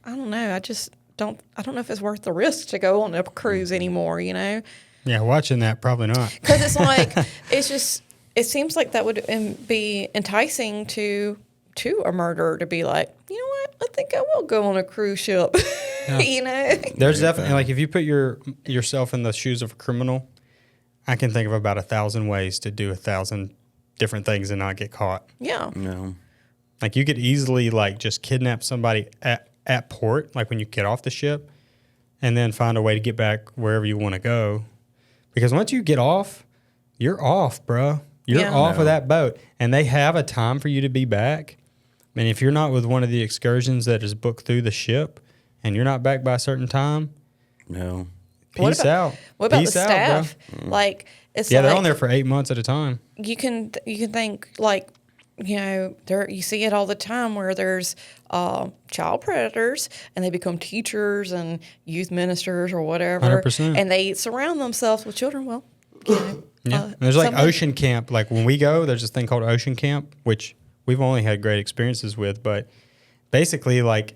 don't know. I don't know if it's worth the risk to go on a cruise anymore, Yeah, watching that, probably not. Because it's like, it seems like that would be enticing to a murderer to be like, you know what, I think I will go on a cruise ship, There's definitely, like, if you put yourself in the shoes of a criminal, I can think of about 1,000 ways to do 1,000 different things and not get caught. Yeah. No. Like, you could easily, like, just kidnap somebody at port, like when you get off the ship, and then find a way to get back wherever you want to go. Because once you get off, you're off, bro. You're off of that boat. And they have a time for you to be back. And if you're not with one of the excursions that is booked through the ship and you're not back by a certain time, No. peace out. What about Peace the out, staff? bro. Like, it's Yeah, they're like, on there for 8 months at a time. you can think like, you see it all the time where there's child predators and they become teachers and youth ministers or whatever. 100%. And they surround themselves with children. Well, Yeah. And there's like ocean camp. Like when we go, there's this thing called ocean camp, which we've only had great experiences with. But basically, like,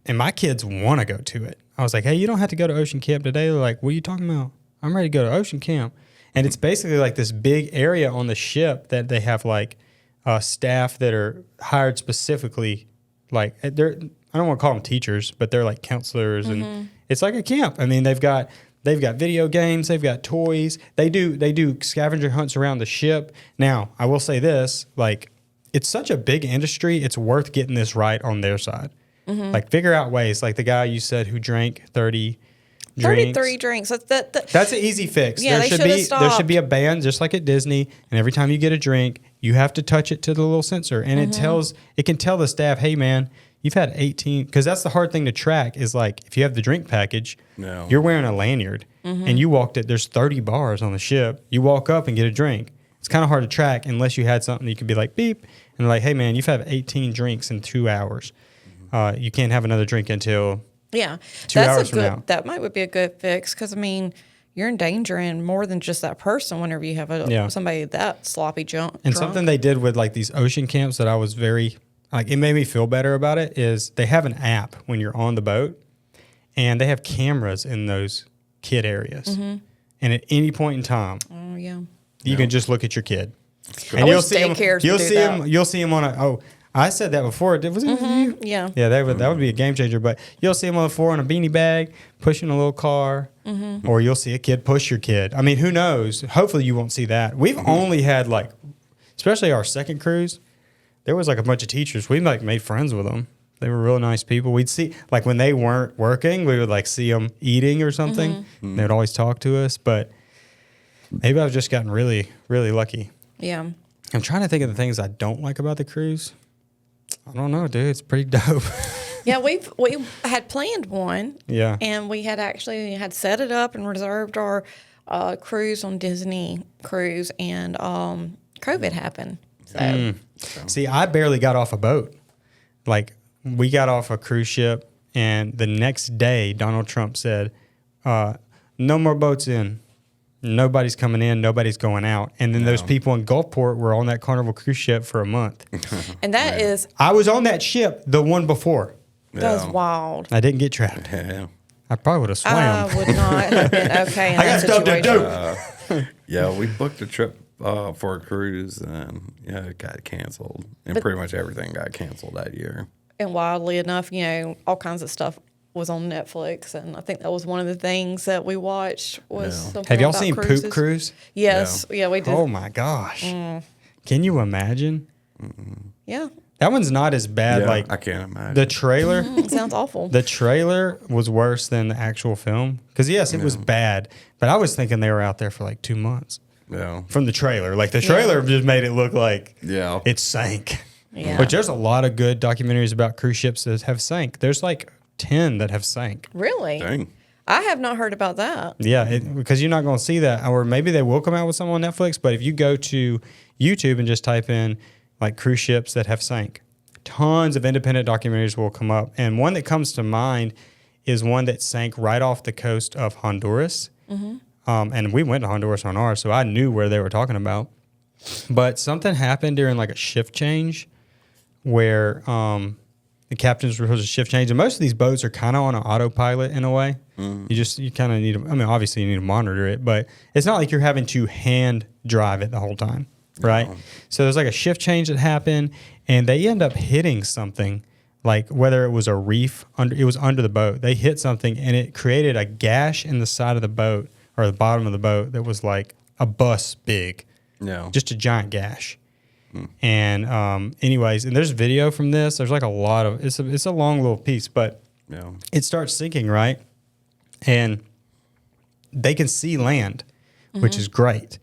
and my kids want to go to it. I was like, hey, you don't have to go to ocean camp today. They're like, what are you talking about? I'm ready to go to ocean camp. And it's basically like this big area on the ship that they have like staff that are hired specifically, like I don't want to call them teachers, but they're like counselors, and it's like a camp. I mean, they've got video games, they've got toys. They do scavenger hunts around the ship. Now, I will say this, like, it's such a big industry, it's worth getting this right on their side. Like, figure out ways, like the guy you said who drank 33 drinks. That's an easy fix. Yeah, there should be a ban just like at Disney, and every time you get a drink, you have to touch it to the little sensor, and it can tell the staff, hey man, you've had 18, because that's the hard thing to track is like if you have the drink package, you're wearing a lanyard, and you walked it. There's 30 bars on the ship. You walk up and get a drink. It's kind of hard to track unless you had something you could be like beep and like, hey man, you've had 18 drinks in 2 hours. You can't have another drink until 2 hours from now. That might be a good fix because I mean, you're endangering more than just that person whenever you have somebody that sloppy drunk. And something they did with like these ocean camps that I was very like, it made me feel better about it is they have an app when you're on the boat, and they have cameras in those kid areas, and at any point in time, you can just look at your kid, and you'll see him. You'll see him on a. Oh, I said that before. Was it you? Yeah. Yeah, that would be a game changer. But you'll see him on the floor in a beanie bag, pushing a little car, or you'll see a kid push your kid. I mean, who knows? Hopefully, you won't see that. We've only had like, especially our second cruise, there was like a bunch of teachers. We like made friends with them. They were real nice people. We'd see like when they weren't working, we would like see them eating or something. They'd always talk to us. But maybe I've just gotten really, really lucky. Yeah. I'm trying to think of the things I don't like about the cruise. I don't know, dude. It's pretty dope. Yeah, we had planned one. Yeah. And we had actually set it up and reserved our cruise on Disney cruise, and COVID happened. So. See, I barely got off a boat. Like, we got off a cruise ship, and the next day, Donald Trump said, no more boats in. Nobody's coming in. Nobody's going out. And then those people in Gulfport were on that Carnival cruise ship for a month. And that is... I was on that ship, the one before. That was wild. I didn't get trapped. Yeah. I probably would have swam. I would not have been okay in that stuff to situation. Yeah, we booked a trip for a cruise, and it got canceled. And pretty much everything got canceled that year. And wildly enough, all kinds of stuff was on Netflix, and I think that was one of the things that we watched was something Have y'all about seen cruises. Poop Cruise? Yes. Yeah, we did. Oh, my gosh. Can you imagine? Yeah. That one's not as bad. Yeah, like I can't imagine. The trailer. It sounds awful. The trailer was worse than the actual film. Because, yes, it was bad. But I was thinking they were out there for like 2 months. Yeah. From the trailer. Like, the trailer just made it look like it sank. Yeah. But there's a lot of good documentaries about cruise ships that have sank. There's like 10 that have sank. Really? Dang. I have not heard about that. Yeah, because you're not going to see that. Or maybe they will come out with some on Netflix. But if you go to YouTube and just type in like cruise ships that have sank, tons of independent documentaries will come up. And one that comes to mind is one that sank right off the coast of Honduras. And we went to Honduras on ours, so I knew where they were talking about. But something happened during like a shift change where the captains were supposed to shift change. And most of these boats are kind of on an autopilot in a way. You kind of need to, I mean, obviously you need to monitor it, but it's not like you're having to hand drive it the whole time, right? No. So there's like a shift change that happened, and they end up hitting something, like whether it was a reef, it was under the boat. They hit something, and it created a gash in the side of the boat, or the bottom of the boat, that was like a bus big. No. Just a giant gash. And anyways, and there's video from this. There's like a lot of, it's a long little piece, but it starts sinking, right? And they can see land, which is great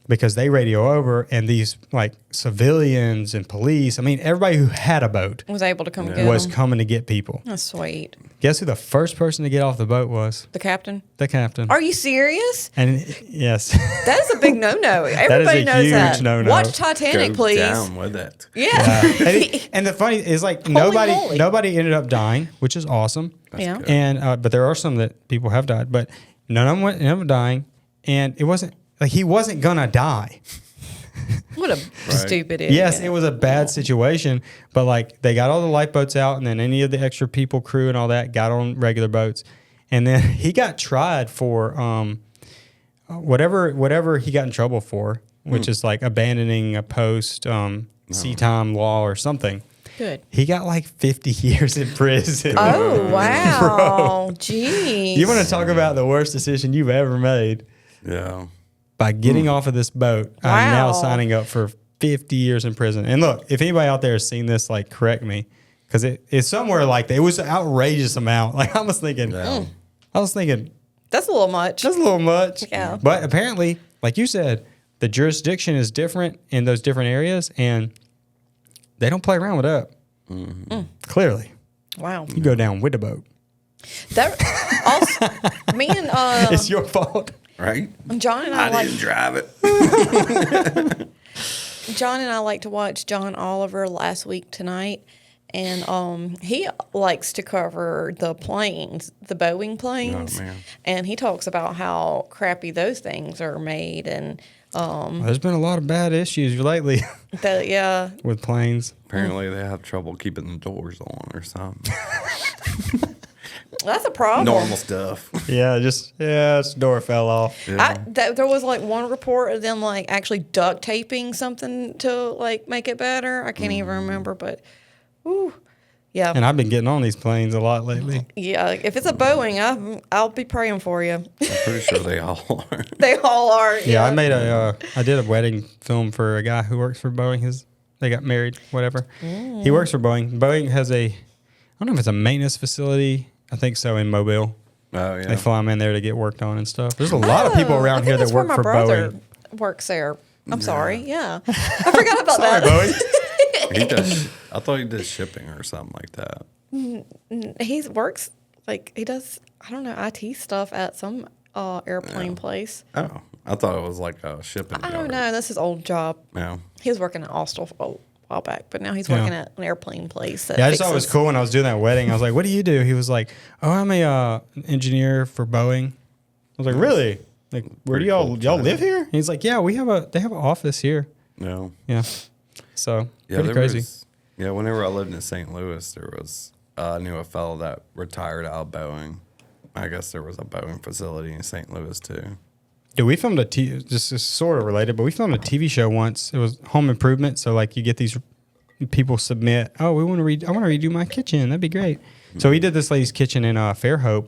because they radio over, and these like civilians and police, I mean, everybody who had a boat was able to come get was them. coming to get people. That's sweet. Guess who the first person to get off the boat was? The captain. The captain. Are you serious? And yes. That is a big no-no. Everybody knows huge that. no-no. Watch Titanic, please. Down with it. Yeah. And the funny is, like, Holy. nobody ended up dying, which is awesome. Yeah. good. And but there are some that people have died, but none of them ended up dying. And it wasn't like he wasn't gonna die. What a stupid idiot. Yes, it was a bad situation, but like they got all the lifeboats out, and then any of the extra people, crew, and all that got on regular boats, and then he got tried for whatever he got in trouble for, which is like abandoning a post, sea time law or something. Good. He got like 50 years in prison. Oh, wow. Jeez. You want to talk about the worst decision you've ever made? Yeah. By getting off of this boat, I'm now signing up for 50 years in prison. And look, if anybody out there has seen this, like, correct me, because it's somewhere like that. It was an outrageous amount. Like, I was thinking, that's a little much. That's a little much. Yeah. But apparently, like you said, the jurisdiction is different in those different areas, and they don't play around with that. Clearly. Wow. You go down with the boat. That also, me and it's your fault. Right? John and I didn't drive it. John and I like to watch John Oliver Last Week Tonight, and he likes to cover the planes, the Boeing planes, and he talks about how crappy those things are made, and there's been a lot of bad issues lately. With planes. Apparently, they have trouble keeping the doors on or something. That's a problem. Normal stuff. Its door fell off. Yeah. There was like one report of them like actually duct taping something to like make it better. I can't even remember, but yeah. And I've been getting on these planes a lot lately. Yeah, if it's a Boeing, I'll be praying for you. I'm pretty sure they all are. They all are. Yeah, I did a wedding film for a guy who works for Boeing. They got married, whatever. He works for Boeing. Boeing has I don't know if it's a maintenance facility. I think so, in Mobile. Oh, yeah. They fly them in there to get worked on and stuff. There's a lot of people around here that work for Boeing. Works there. I'm sorry. Yeah. I forgot about Sorry, that. Boeing. He does. I thought he did shipping or something like that. He works, like, he does, I don't know, IT stuff at some airplane place. Oh, I thought it was like a shipping I don't yard. know. That's his old job. Yeah. He was working at Austell a while back, but now he's working at an airplane place. I just thought it was cool when I was doing that wedding. I was like, what do you do? He was like, oh, I'm a engineer for Boeing. I was like, really? Like, where do y'all live here? And he's like, yeah, they have an office here. No. Yeah. So, Yeah, pretty crazy. Whenever I lived in St. Louis, there was, I knew a fellow that retired out of Boeing. I guess there was a Boeing facility in St. Louis, too. Yeah, we filmed this is sort of related, but we filmed a TV show once. It was home improvement. So like you get these people submit, oh, I want to redo my kitchen. That'd be great. So we did this lady's kitchen in Fairhope,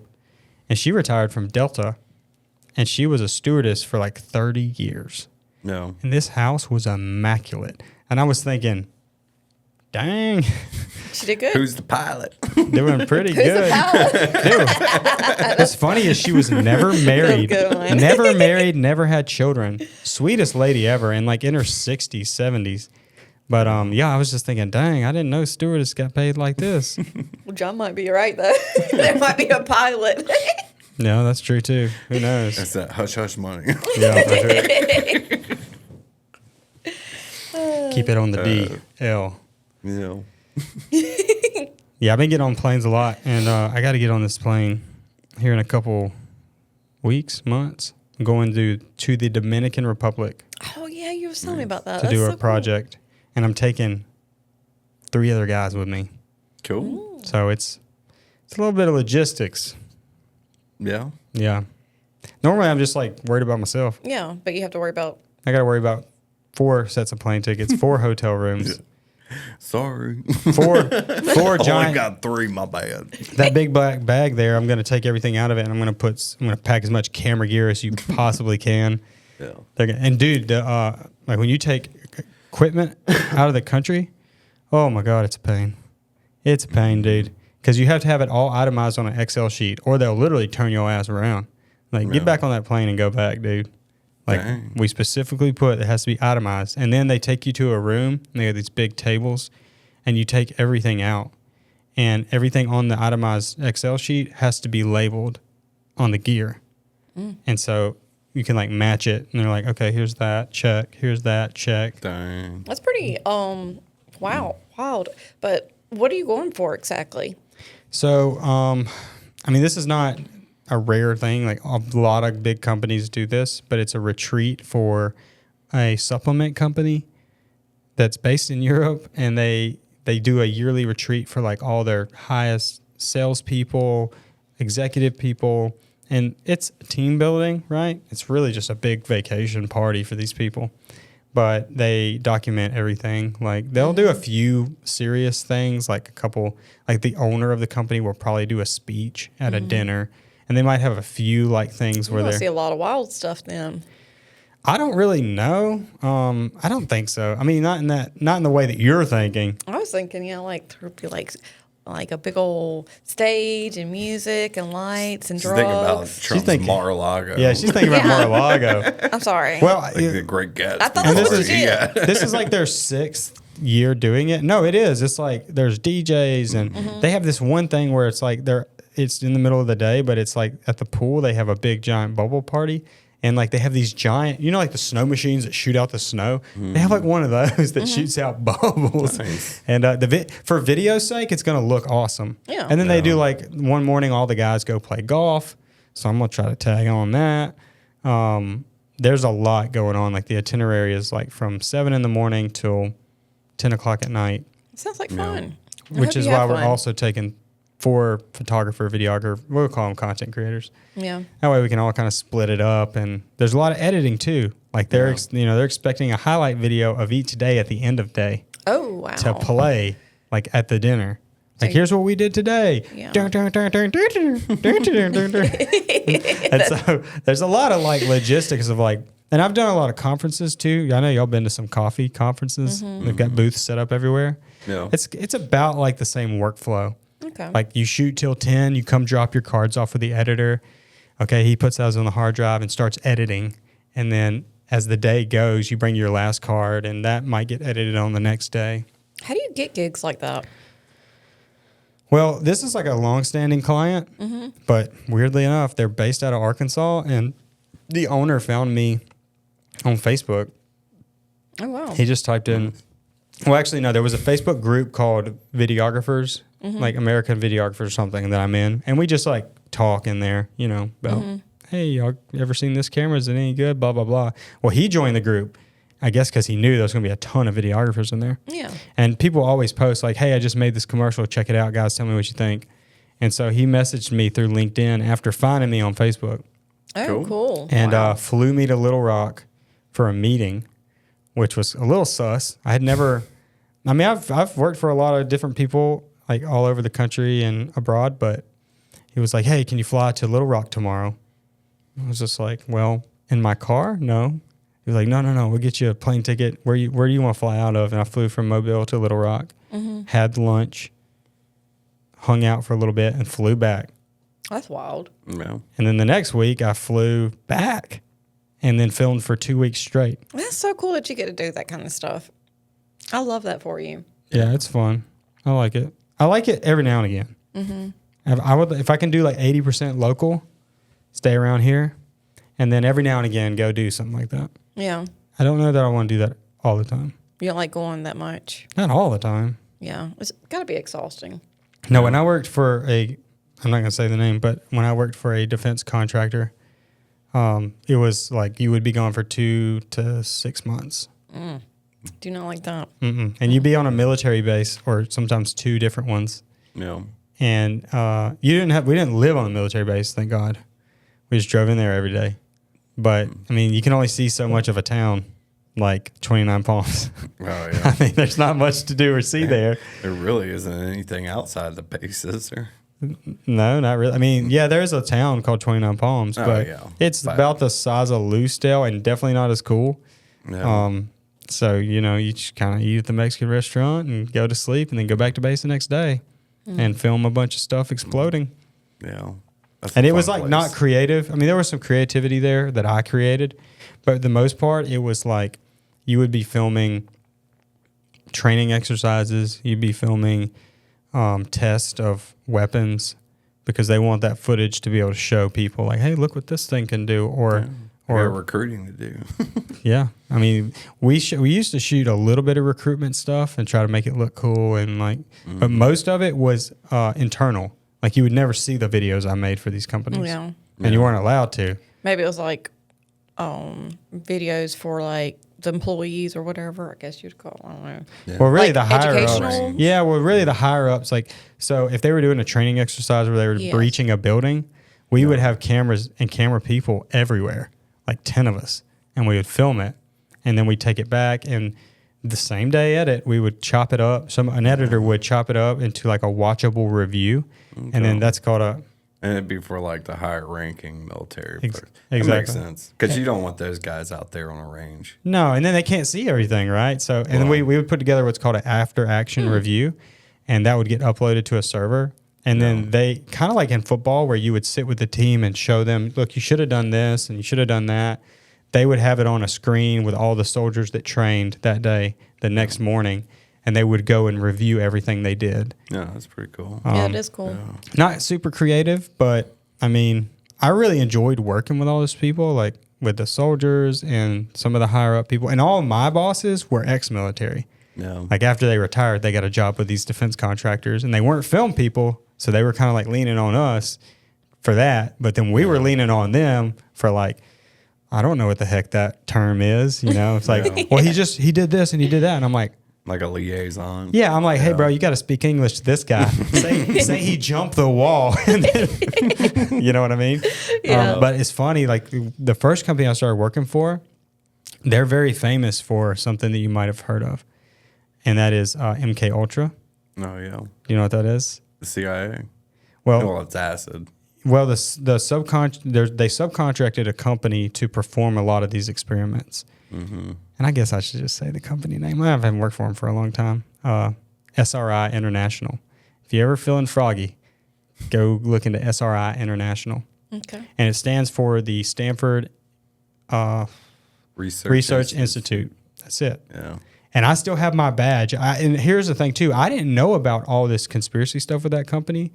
and she retired from Delta, and she was a stewardess for like 30 years. No. And this house was immaculate. And I was thinking, dang. She did good. Who's the pilot? Doing pretty good. What's funny is she was never married. Never married, never had children. Sweetest lady ever, and like in her 60s, 70s. But I was just thinking, dang, I didn't know stewardess got paid like this. Well, John might be right, though. There might be a pilot. No, that's true, too. Who knows? That's that hush-hush money. Yeah, for sure. Keep it on the DL. Yeah. Yeah, I've been getting on planes a lot, and I got to get on this plane here in a couple weeks, months. I'm going to the Dominican Republic. Oh, yeah, you were telling me about that. To do a project, and I'm taking 3 other guys with me. Cool. So it's a little bit of logistics. Yeah. Yeah. Normally, I'm just like worried about myself. Yeah, but you have to worry about. I got to worry about 4 sets of plane tickets, 4 hotel rooms. Sorry. 4 I giant. got 3, my bad. That big black bag there, I'm going to take everything out of it, and I'm going to pack as much camera gear as you possibly can. Yeah. And dude, like when you take equipment out of the country, oh my God, it's a pain. It's a pain, dude. Because you have to have it all itemized on an Excel sheet, or they'll literally turn your ass around. Like, get back on that plane and go back, dude. Like, we specifically put it has to be itemized. And then they take you to a room, and they have these big tables, and you take everything out. And everything on the itemized Excel sheet has to be labeled on the gear. And so you can, like, match it. And they're like, okay, here's that, check. Here's that, check. Dang. That's pretty, wild. But what are you going for exactly? So, I mean, this is not a rare thing. Like a lot of big companies do this, but it's a retreat for a supplement company. that's based in Europe, and they do a yearly retreat for like all their highest salespeople, executive people, and it's team building, right? It's really just a big vacation party for these people. But they document everything. Like they'll do a few serious things, like a couple, like the owner of the company will probably do a speech at a dinner, and they might have a few like things where You're they see a lot of wild stuff then. I don't really know. I don't think so. I mean, not in the way that you're thinking. I was thinking, like there'd be like a big old stage and music and lights and She's thinking about drugs. Trump's thinking- Mar-a-Lago. Yeah, she's thinking about Mar-a-Lago. I'm sorry. Well, like the Great Gatsby. I thought that's what you did. Yeah. this is like their 6th year doing it. No, it is. It's like there's DJs and they have this one thing where it's like it's in the middle of the day, but it's like at the pool they have a big giant bubble party. And like they have these giant, like the snow machines that shoot out the snow. They have like one of those that shoots out bubbles. Nice. And for video's sake, it's gonna look awesome. Yeah. And then they do like one morning, all the guys go play golf. So I'm gonna try to tag on that. There's a lot going on. Like the itinerary is like from 7 a.m. till 10 o'clock at night, Sounds like fun. I which hope is you why have we're fun. also taking 4 photographer, videographer. We'll call them content creators. Yeah. That way we can all kind of split it up, and there's a lot of editing too. Like they're expecting a highlight video of each day at the end of day Oh wow. to play like at the dinner. Like So- here's what we did today. Yeah. And so there's a lot of like logistics of like, and I've done a lot of conferences too. I know y'all been to some coffee conferences. They've got booths set up everywhere. Yeah. It's about like the same workflow. Okay. Like you shoot till 10, you come drop your cards off with the editor. Okay, he puts those on the hard drive and starts editing. And then as the day goes, you bring your last card and that might get edited on the next day. How do you get gigs like that? Well, this is like a long-standing client, but weirdly enough, they're based out of Arkansas, and the owner found me on Facebook. Oh wow. He just typed in, well, actually, no, there was a Facebook group called Videographers, like American Videographers or something that I'm in. And we just like talk in there, about, hey, y'all ever seen this camera? Is it any good? Blah, blah, blah. Well, he joined the group, I guess because he knew there was going to be a ton of videographers in there. Yeah. And people always post like, hey, I just made this commercial. Check it out, guys. Tell me what you think. And so he messaged me through LinkedIn after finding me on Facebook Oh, cool. and Wow. flew me to Little Rock for a meeting, which was a little sus. I had never, I've worked for a lot of different people like all over the country and abroad, but he was like, hey, can you fly to Little Rock tomorrow? I was just like, well, in my car? No. He was like, no, we'll get you a plane ticket. Where do you want to fly out of? And I flew from Mobile to Little Rock, had lunch, hung out for a little bit, and flew back. That's wild. Yeah. And then the next week, I flew back and then filmed for 2 weeks straight. That's so cool that you get to do that kind of stuff. I love that for you. Yeah, it's fun. I like it. I like it every now and again. If I can do like 80% local, stay around here, and then every now and again go do something like that. Yeah. I don't know that I want to do that all the time. You don't like going that much. Not all the time. Yeah. It's got to be exhausting. No, when I worked for I'm not going to say the name, but when I worked for a defense contractor, it was like you would be gone for 2 to 6 months. Do not like that. And you'd be on a military base or sometimes 2 different ones. Yeah. And we didn't live on a military base, thank God. We just drove in there every day. But I mean, you can only see so much of a town, like 29 Palms. Oh, I yeah. mean, there's not much to do or see there. There really isn't anything outside the bases. Or No, not really. I mean, yeah, there's a town called 29 Palms, Oh, but yeah. it's But- about the size of Loosedale and definitely not as cool. Yeah. So, you just kind of eat at the Mexican restaurant and go to sleep and then go back to base the next day and film a bunch of stuff exploding. Yeah. That's And a it was fun like place. not creative. I mean, there was some creativity there that I created, but the most part, it was like you would be filming training exercises. You'd be filming tests of weapons because they want that footage to be able to show people like, hey, look what this thing can do. Or recruiting to do. yeah, I mean, we used to shoot a little bit of recruitment stuff and try to make it look cool and like, but most of it was internal. Like you would never see the videos I made for these companies. Yeah. And you weren't allowed to. Maybe it was like videos for like the employees or whatever, I guess you'd call. I don't know. Yeah. Well, really, Like the higher educational? ups. Yeah, well, really, the higher ups. Like, so if they were doing a training exercise where they were Yes. breaching a building, we would have cameras and camera people everywhere, like 10 of us, and we would film it, and then we'd take it back, and the same day edit, we would chop it up. An editor would chop it up into like a watchable review, and then that's called a. And it'd be for like the higher ranking military. That exactly. makes sense. Because you don't want those guys out there on a range. No, and then they can't see everything, right? So, and then we would put together what's called an after action review, and that would get uploaded to a server. And then they kind of like in football where you would sit with the team and show them, look, you should have done this and you should have done that. They would have it on a screen with all the soldiers that trained that day the next morning, and they would go and review everything they did. Yeah, that's pretty cool. Yeah, it is cool. Not super creative, but I mean, I really enjoyed working with all those people, like with the soldiers and some of the higher up people. And all of my bosses were ex-military. Yeah. Like after they retired, they got a job with these defense contractors, and they weren't film people, so they were kind of like leaning on us for that. But then we were leaning on them for like, I don't know what the heck that term is. You know, it's like, well, he did this and he did that, and I'm like. Like a liaison. Yeah, I'm like, hey, bro, you got to speak English to this guy. say he jumped the wall. And then, you know what I mean? Yeah. But it's funny, like the first company I started working for, they're very famous for something that you might have heard of, and that is MK Ultra. Oh, yeah. You know what that is? The CIA. Well, Well, it's acid. well, they subcontracted a company to perform a lot of these experiments. Mm-hmm. And I guess I should just say the company name. I haven't worked for them for a long time. SRI International. If you ever feeling froggy, go look into SRI International. Okay. And it stands for the Stanford Research Institute. That's it. Yeah. And I still have my badge. And here's the thing, too. I didn't know about all this conspiracy stuff with that company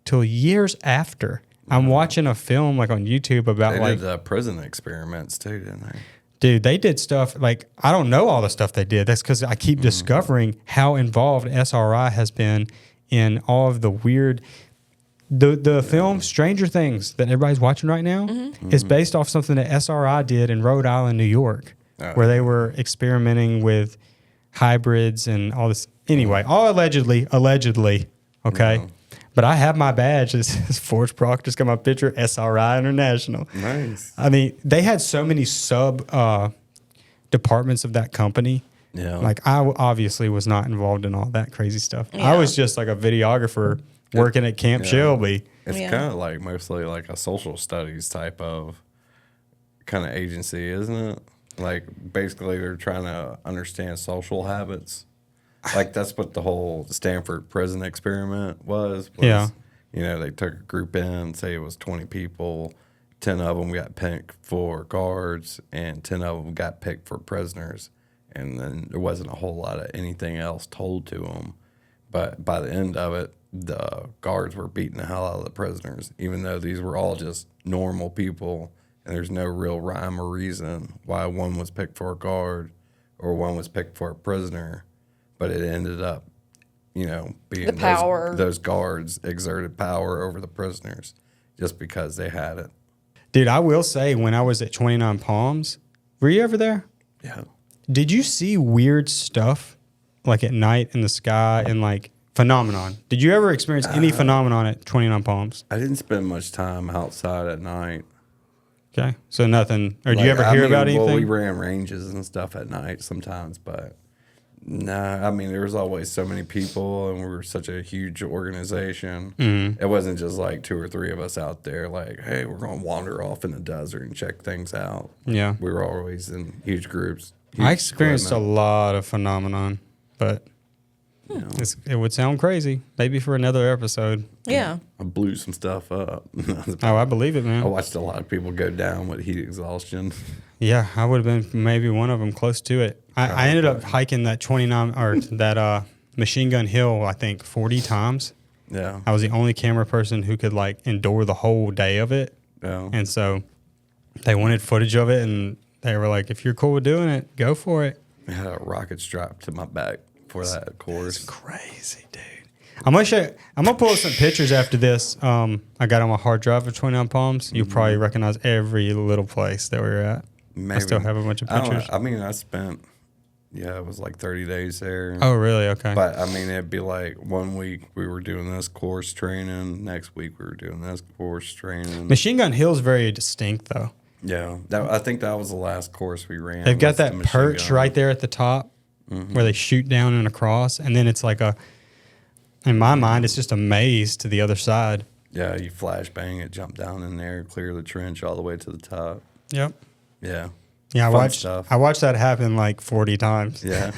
till years after. I'm watching a film like on YouTube about They like... did prison experiments too, didn't they? Dude, they did stuff like I don't know all the stuff they did. That's because I keep discovering how involved SRI has been in all of the weird. The film Stranger Things that everybody's watching right now is based off something that SRI did in Rhode Island, New York, where they were experimenting with hybrids and all this. Anyway, all allegedly. Okay. Yeah. But I have my badge. It says Forrest Proctor's got my picture, SRI International. Nice. I mean, they had so many sub departments of that company. Yeah. Like, I obviously was not involved in all that crazy stuff. Yeah. I was just like a videographer working at Camp Shelby. It's Yeah. kind of like mostly like a social studies type of kind of agency, isn't it? Like basically they're trying to understand social habits. Like that's what the whole Stanford prison experiment was. Yeah. You know, they took a group in, say it was 20 people, 10 of them got picked for guards, and 10 of them got picked for prisoners. And then there wasn't a whole lot of anything else told to them. But by the end of it, the guards were beating the hell out of the prisoners, even though these were all just normal people, and there's no real rhyme or reason why one was picked for a guard or one was picked for a prisoner. But it ended up, you know, being The power. those guards exerted power over the prisoners just because they had it. Dude, I will say, when I was at 29 Palms, were you ever there? Yeah. Did you see weird stuff like at night in the sky and like phenomenon? Did you ever experience any phenomenon at 29 Palms? I didn't spend much time outside at night. Okay. So nothing. Or did you Like, ever I hear mean, about anything? Well, we ran ranges and stuff at night sometimes, but I mean, there was always so many people, and we were such a huge organization. Mm-hmm. It wasn't just like 2 or 3 of us out there, like, hey, we're going to wander off in the desert and check things out. Yeah. We were always in huge groups. I experienced a equipment. lot of phenomenon, but it would sound crazy. Maybe for another episode. Yeah. I blew some stuff up. Oh, I believe it, I man. watched a lot of people go down with heat exhaustion. Yeah, I would have been maybe one of them close to it. I ended up hiking that 29 or that Machine Gun Hill, I think 40 times. Yeah. I was the only camera person who could like endure the whole day of it. Yeah. And so they wanted footage of it, and they were like, if you're cool with doing it, go for it. I had a rocket strap to my back for that course. It's crazy, dude. I'm gonna pull up some pictures after this. I got on my hard drive of 29 Palms. You'll probably recognize every little place that we were at. Maybe. I still have a bunch of I don't know. pictures. I mean, I spent, it was like 30 days there. Oh, really? Okay. But I mean, it'd be like 1 week we were doing this course training. Next week we were doing this course training. Machine Gun Hill's very distinct, though. Yeah. I think that was the last course we ran. They've got was the that machine perch gun. right there at the top where they shoot down and across. And then it's like in my mind, it's just a maze to the other side. Yeah, you flashbang it, jump down in there, clear the trench all the way to the top. Yep. Yeah. Yeah, Fun stuff. I watched that happen like 40 times. Yeah.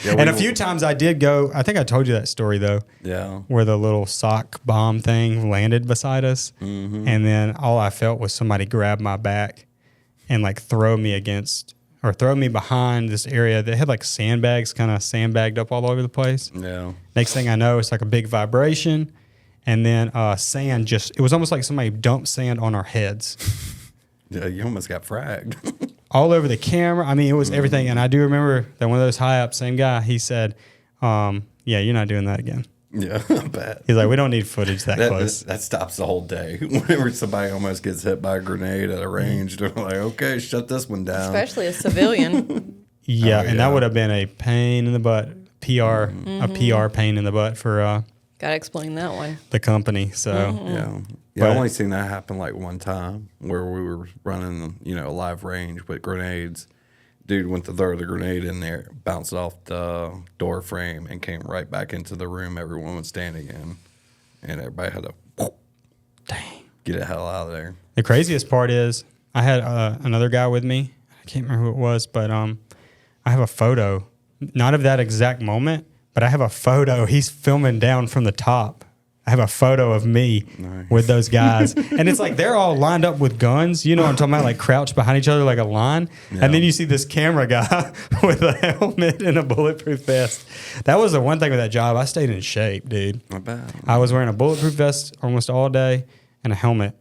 And a few times I did go, I think I told you that story though, Yeah. where the little sock bomb thing landed beside us. Mm-hmm. And then all I felt was somebody grab my back and like throw me behind this area that had like sandbags kind of sandbagged up all over the place. Yeah. Next thing I know, it's like a big vibration. And then sand it was almost like somebody dumped sand on our heads. Yeah, you almost got fragged. All over the camera. I mean, it was everything. And I do remember that one of those high ups, same guy, he said, yeah, you're not doing that again. Yeah, I bet. He's like, we don't need footage that close. That stops the whole day. Whenever somebody almost gets hit by a grenade at a range, they're like, okay, shut this one down. Especially a civilian. Yeah, Oh, and that yeah. would have been a pain in the butt, a PR pain in the butt for Gotta explain that one. the company. So, Yeah. But- I only seen that happen like one time where we were running, a live range with grenades. Dude went to throw the grenade in there, bounced off the door frame, and came right back into the room everyone was standing in. And everybody had to get the hell out of there. the craziest part is I had another guy with me. I can't remember who it was, but I have a photo, not of that exact moment, but I have a photo. He's filming down from the top. I have a photo of me with those guys. And it's like they're all lined up with guns. You know what I'm talking about? Like crouched behind each other like a line. Yeah. And then you see this camera guy with a helmet and a bulletproof vest. That was the one thing with that job. I stayed in shape, dude. Not bad. I was wearing a bulletproof vest almost all day and a helmet.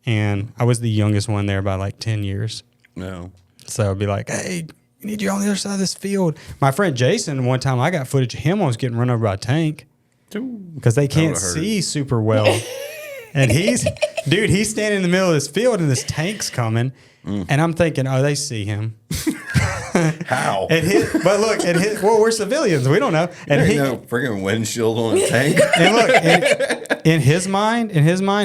And I was the youngest one there by like 10 years. No. So I'd be like, hey, we need you on the other side of this field. My friend Jason, one time I got footage of him when I was getting run over by a tank. Because they can't would've hurt. see super well. And he's standing in the middle of this field and this tank's coming. And I'm thinking, oh, they see him. How? But look, well, we're civilians. We don't know. And There ain't no friggin' windshield on a tank. and look, in his mind,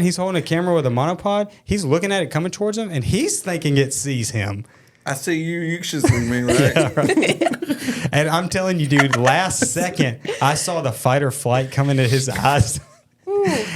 he's holding a camera with a monopod. He's looking at it coming towards him, and he's thinking it sees him. I see you. You should see me, right? And I'm telling you, dude, last second, I saw the fight or flight come into his eyes.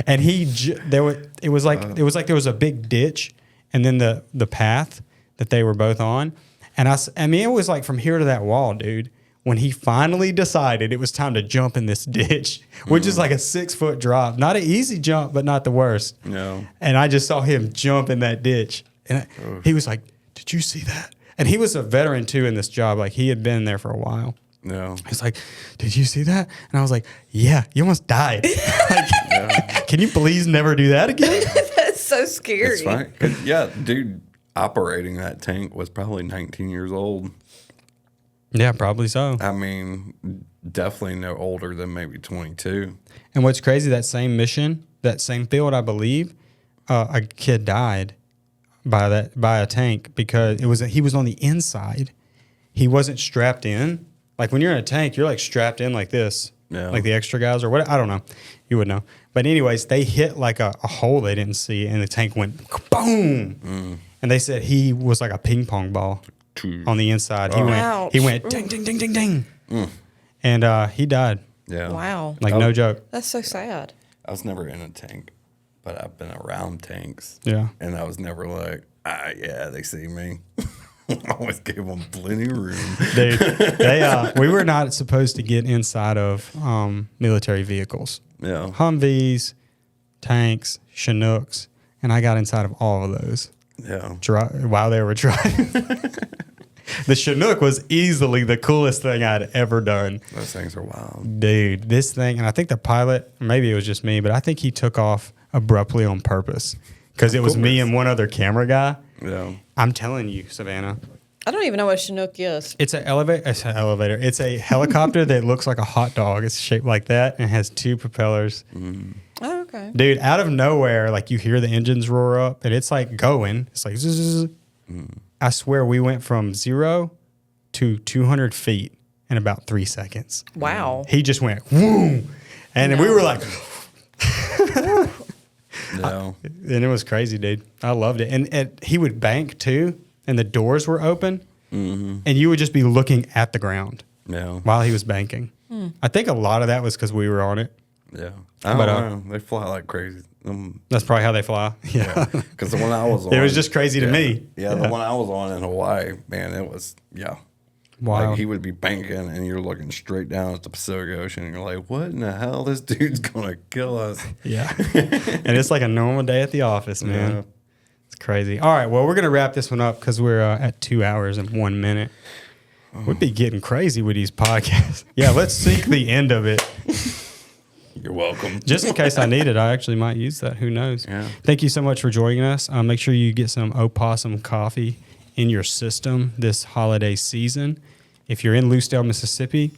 And it was like there was a big ditch and then the path that they were both on. And I mean, it was like from here to that wall, dude. When he finally decided it was time to jump in this ditch, which is like a 6-foot drop. Not an easy jump, but not the worst. No. And I just saw him jump in that ditch. And he was like, did you see that? And he was a veteran too in this job. Like he had been there for a while. No. He's like, did you see that? And I was like, yeah, you almost died. Can you please never do that again? That's so scary. It's fine. 'Cause, yeah, dude operating that tank was probably 19 years old. Yeah, probably so. I mean, definitely no older than maybe 22. And what's crazy, that same mission, that same field, I believe, a kid died by a tank because he was on the inside. He wasn't strapped in. Like when you're in a tank, you're like strapped in like this, like the extra guys or what. I don't know. You would know. But anyways, they hit like a hole they didn't see, and the tank went boom. And they said he was like a ping pong ball on the inside. He went ding, ding, ding, ding, ding. And he died. Yeah. Wow. Like no joke. That's so sad. I was never in a tank, but I've been around tanks. Yeah. And I was never like, yeah, they see me. I always gave them plenty of room. Dude, we were not supposed to get inside of military vehicles. Yeah. Humvees, tanks, Chinooks, and I got inside of all of those Yeah. while they were driving. The Chinook was easily the coolest thing I'd ever done. Those things are wild. Dude, this thing, and I think the pilot, maybe it was just me, but I think he took off abruptly on purpose because it was me and one other camera guy. Yeah. I'm telling you, Savannah. I don't even know what Chinook is. It's an elevator. It's an elevator. It's a helicopter that looks like a hot dog. It's shaped like that and has 2 propellers. Oh, okay. Dude, out of nowhere, like you hear the engines roar up and it's like going. It's like zzz, I swear we went from 0 to 200 feet in about 3 seconds. Wow. He just went, whoom. And we were like, No. and it was crazy, dude. I loved it. And he would bank too, and the doors were open, and you would just be looking at the ground Yeah. while he was banking. I think a lot of that was because we were on it. Yeah. I don't know. They fly like crazy. That's probably how they fly. Yeah. Because the one I was on. It was just crazy to me. Yeah, the one I was on in Hawaii, man, it was, Wow. Like he would be banking and you're looking straight down at the Pacific Ocean and you're like, what in the hell? This dude's going to kill us. Yeah. And it's like a normal day at the office, man. Yeah. It's crazy. All right. Well, we're going to wrap this one up because we're at 2 hours and 1 minute. We'd be getting crazy with these podcasts. Yeah, let's sync the end of it. You're welcome. Just in case I need it, I actually might use that. Who knows? Yeah. Thank you so much for joining us. Make sure you get some Opossum coffee in your system this holiday season. If you're in Loosedale, Mississippi,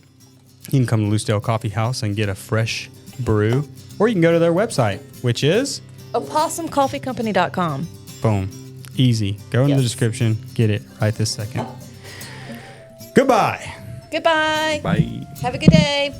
you can come to Loosedale Coffee House and get a fresh brew, or you can go to their website, which is opossumcoffeecompany.com. boom, easy. Go in the description, get it right this second. Goodbye. Goodbye. Bye. Have a good day.